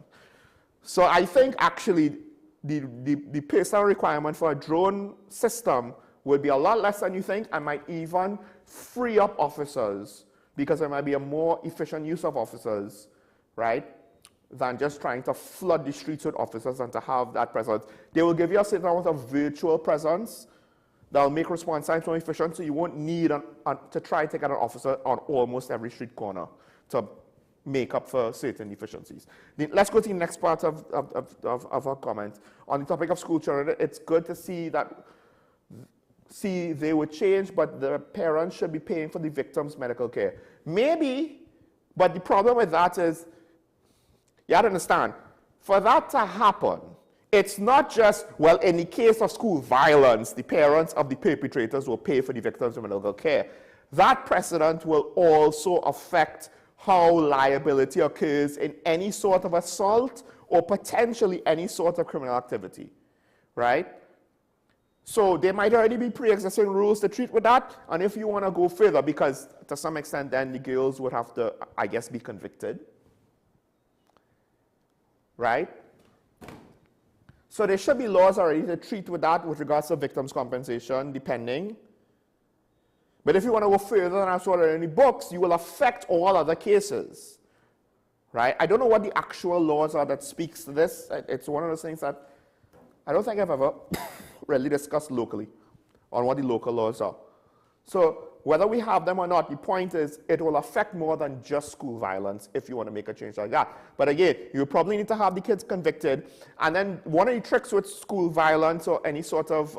So I think actually the personnel requirement for a drone system will be a lot less than you think, and might even free up officers because there might be a more efficient use of officers, right, than just trying to flood the streets with officers and to have that presence. They will give you a certain amount of virtual presence that will make response times more efficient, so you won't need to try to get an officer on almost every street corner to make up for certain efficiencies. Let's go to the next part of our comment. On the topic of school children, it's good to see that see they would change, but the parents should be paying for the victim's medical care. Maybe, but the problem with that is, you have to understand, for that to happen, it's not just, well, in the case of school violence, the parents of the perpetrators will pay for the victims of medical care. That precedent will also affect how liability occurs in any sort of assault or potentially any sort of criminal activity, right? So there might already be pre-existing rules to treat with that, and if you want to go further, because to some extent then the girls would have to, I guess, be convicted, right? So there should be laws already to treat with that with regards to victims' compensation, depending. But if you want to go further than that's already in the books, you will affect all other cases, right? I don't know what the actual laws are that speaks to this. It's one of those things that I don't think I've ever really discussed locally on what the local laws are. So whether we have them or not, the point is it will affect more than just school violence if you want to make a change like that. But again, you probably need to have the kids convicted. And then one of the tricks with school violence or any sort of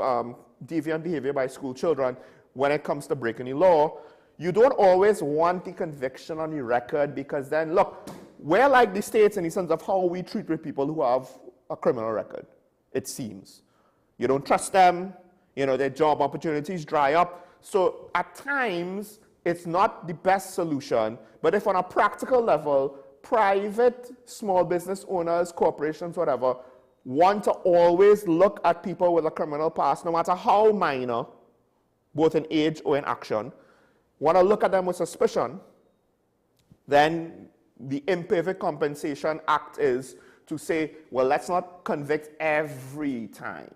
deviant behavior by school children, when it comes to breaking the law, you don't always want the conviction on the record, because then, look, we're like the states in the sense of how we treat with people who have a criminal record, it seems. You don't trust them, you know, their job opportunities dry up. So at times, it's not the best solution, but if on a practical level, private small business owners, corporations, whatever, want to always look at people with a criminal past, no matter how minor, both in age or in action, want to look at them with suspicion, then the Imperfect Compensation Act is to say, well, let's not convict every time.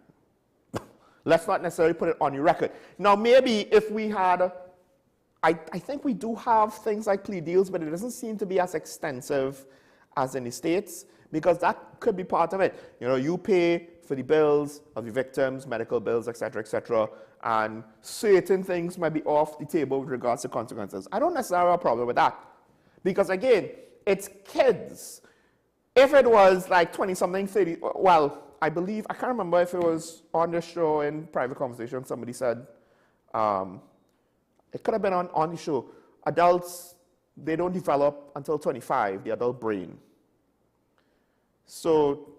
Let's not necessarily put it on your record. Now, maybe if we had, I think we do have things like plea deals, but it doesn't seem to be as extensive as in the States, because that could be part of it. You know, you pay for the bills of the victims, medical bills, et cetera, and certain things might be off the table with regards to consequences. I don't necessarily have a problem with that, because again, it's kids. If it was like 20-something, 30, well, I believe, I can't remember if it was on the show in private conversation, somebody said, it could have been on the show, adults, they don't develop until 25, the adult brain. So,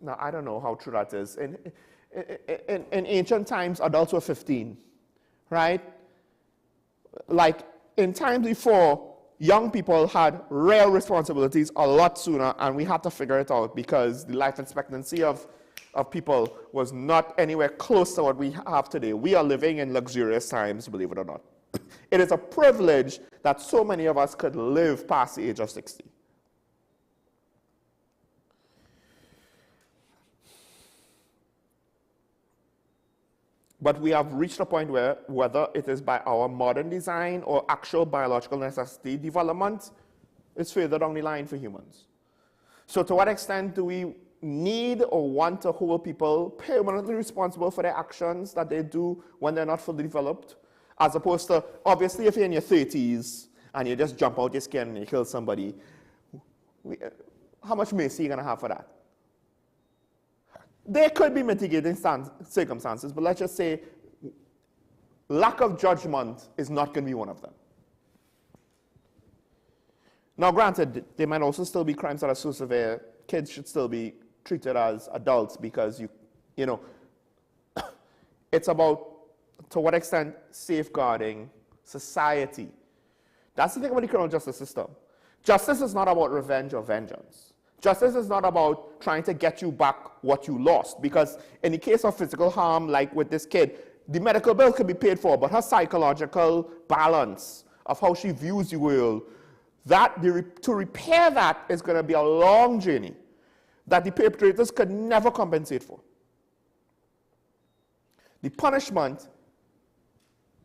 now I don't know how true that is. In ancient times, adults were 15, right? Like in times before, young people had real responsibilities a lot sooner, and we had to figure it out because the life expectancy of people was not anywhere close to what we have today. We are living in luxurious times, believe it or not. It is a privilege that so many of us could live past the age of 60. But we have reached a point where, whether it is by our modern design or actual biological necessity development, it's further down the line for humans. So to what extent do we need or want to hold people permanently responsible for their actions that they do when they're not fully developed? As opposed to, obviously, if you're in your 30s and you just jump out your skin and you kill somebody, how much mercy are you going to have for that? There could be mitigating circumstances, but let's just say lack of judgment is not going to be one of them. Now, granted, there might also still be crimes that are so severe, kids should still be treated as adults, because you know, it's about, to what extent, safeguarding society. That's the thing about the criminal justice system. Justice is not about revenge or vengeance. Justice is not about trying to get you back what you lost, because in the case of physical harm, like with this kid, the medical bill could be paid for, but her psychological balance of how she views the world, to repair that is going to be a long journey that the perpetrators could never compensate for. The punishment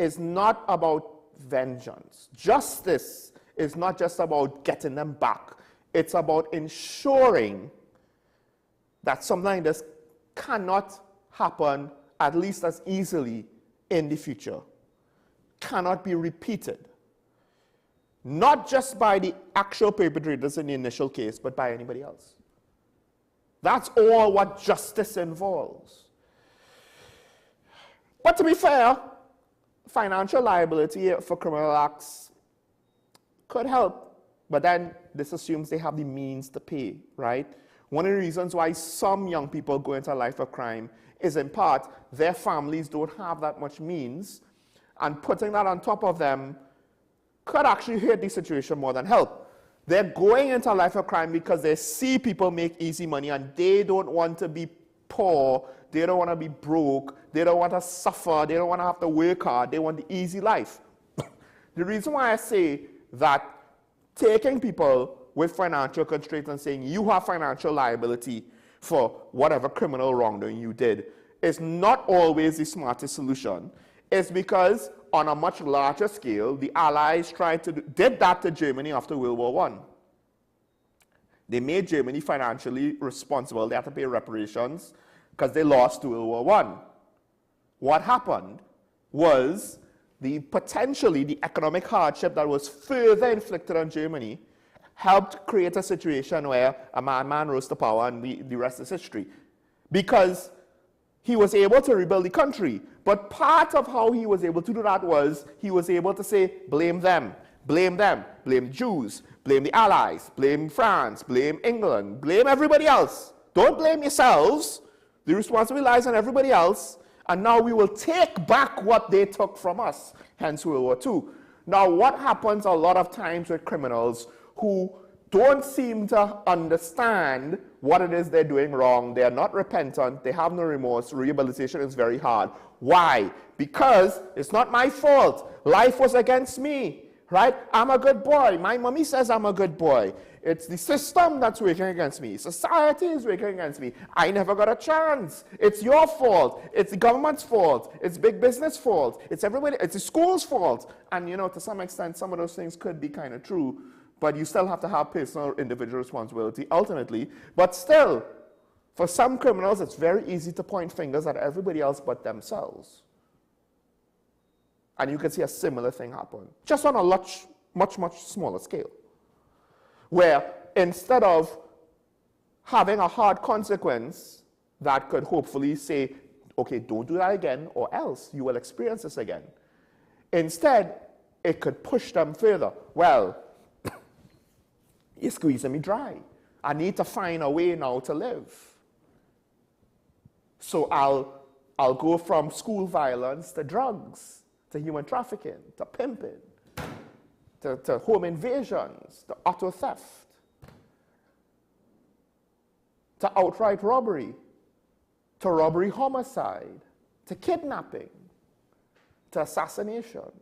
is not about vengeance. Justice is not just about getting them back. It's about ensuring that something like this cannot happen, at least as easily, in the future. Cannot be repeated. Not just by the actual perpetrators in the initial case, but by anybody else. That's all what justice involves. But to be fair, financial liability for criminal acts could help, but then this assumes they have the means to pay, right? One of the reasons why some young people go into a life of crime is in part their families don't have that much means, and putting that on top of them could actually hurt the situation more than help. They're going into a life of crime because they see people make easy money and they don't want to be poor, they don't want to be broke, they don't want to suffer, they don't want to have to work hard, they want the easy life. The reason why I say that taking people with financial constraints and saying you have financial liability for whatever criminal wrongdoing you did is not always the smartest solution is because on a much larger scale, the Allies did that to Germany after World War I. They made Germany financially responsible. They had to pay reparations because they lost World War I. What happened was potentially the economic hardship that was further inflicted on Germany helped create a situation where a man rose to power, and the rest is history. Because he was able to rebuild the country. But part of how he was able to do that was he was able to say, blame them, blame Jews, blame the Allies, blame France, blame England, blame everybody else. Don't blame yourselves. The responsibility lies on everybody else. And now we will take back what they took from us, hence World War II. Now, what happens a lot of times with criminals who don't seem to understand what it is they're doing wrong, they're not repentant, they have no remorse, rehabilitation is very hard. Why? Because it's not my fault. Life was against me, right? I'm a good boy. My mommy says I'm a good boy. It's the system that's working against me. Society is working against me. I never got a chance. It's your fault. It's the government's fault. It's big business fault. It's everybody. It's the school's fault. And you know, to some extent, some of those things could be kind of true, but you still have to have personal individual responsibility ultimately. But still, for some criminals, it's very easy to point fingers at everybody else but themselves. And you can see a similar thing happen, just on a much smaller scale, where instead of having a hard consequence that could hopefully say, okay, don't do that again, or else you will experience this again. Instead, it could push them further. Well, you're squeezing me dry. I need to find a way now to live. So I'll go from school violence to drugs, to human trafficking, to pimping, to home invasions, to auto theft, to outright robbery, to robbery homicide, to kidnapping, to assassination.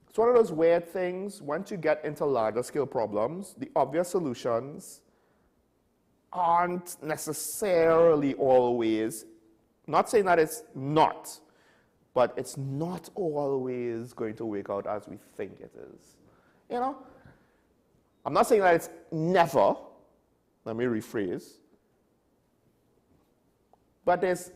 It's one of those weird things, once you get into larger scale problems, the obvious solutions aren't necessarily always, not saying that it's not, but it's not always going to work out as we think it is. You know? I'm not saying that it's never, let me rephrase, but there's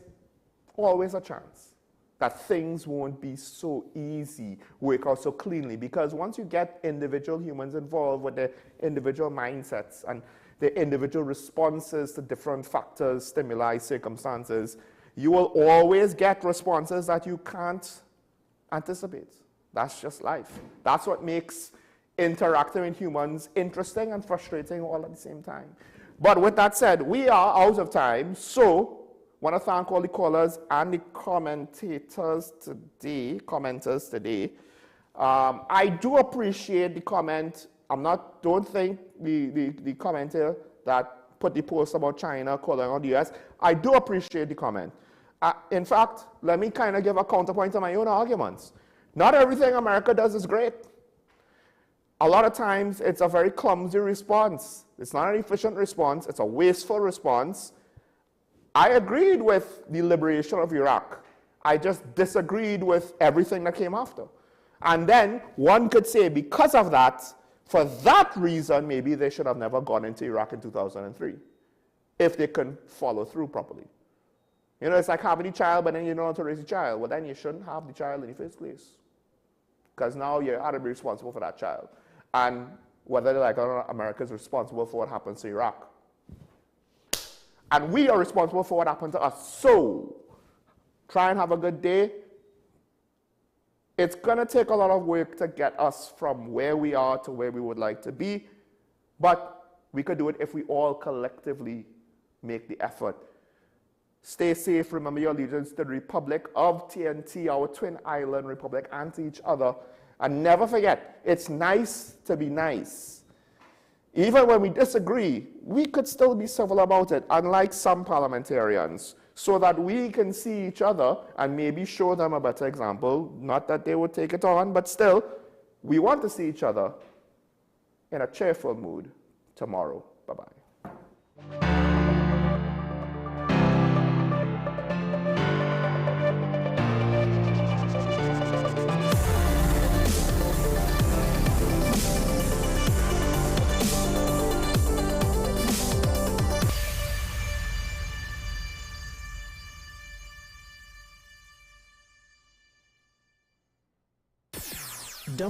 always a chance that things won't be so easy, work out so cleanly, because once you get individual humans involved with their individual mindsets and their individual responses to different factors, stimuli, circumstances, you will always get responses that you can't anticipate. That's just life. That's what makes interacting with humans interesting and frustrating all at the same time. But with that said, we are out of time, so I want to thank all the callers and the commenters today. I do appreciate the comment. Don't think the commenter that put the post about China calling on the US. I do appreciate the comment. In fact, let me kind of give a counterpoint to my own arguments. Not everything America does is great. A lot of times it's a very clumsy response. It's not an efficient response. It's a wasteful response. I agreed with the liberation of Iraq. I just disagreed with everything that came after. And then one could say because of that, for that reason, maybe they should have never gone into Iraq in 2003, if they can follow through properly. You know, it's like having a child, but then you don't know how to raise a child. Well, then you shouldn't have the child in the first place, because now you're out to be responsible for that child. And whether they like it or not, America is responsible for what happens to Iraq. And we are responsible for what happened to us. So, try and have a good day. It's going to take a lot of work to get us from where we are to where we would like to be, but we could do it if we all collectively make the effort. Stay safe. Remember your allegiance to the Republic of TNT, our twin island republic, and to each other. And never forget, it's nice to be nice. Even when we disagree, we could still be civil about it, unlike some parliamentarians, so that we can see each other and maybe show them a better example. Not that they would take it on, but still, we want to see each other in a cheerful mood tomorrow. Bye-bye.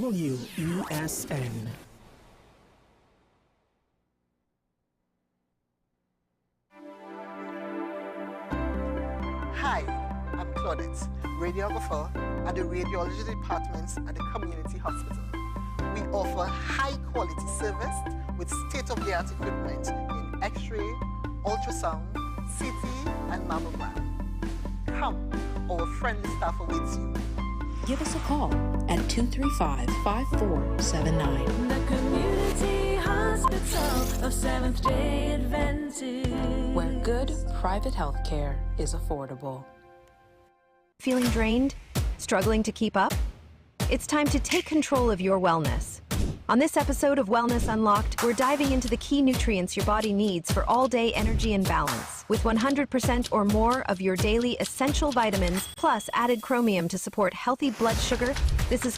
WESN. Hi, I'm Claudette, radiographer at the radiology departments at the community hospital. We offer high-quality service with state-of-the-art equipment in X-ray, ultrasound, CT, and mammogram. Come, our friendly staff awaits you. Give us a call at 235-5479. The Community Hospital of Seventh-day Adventist, where good private health care is affordable. Feeling drained? Struggling to keep up? It's time to take control of your wellness. On this episode of Wellness Unlocked, we're diving into the key nutrients your body needs for all-day energy and balance, with 100% or more of your daily essential vitamins, plus added chromium to support healthy blood sugar. This is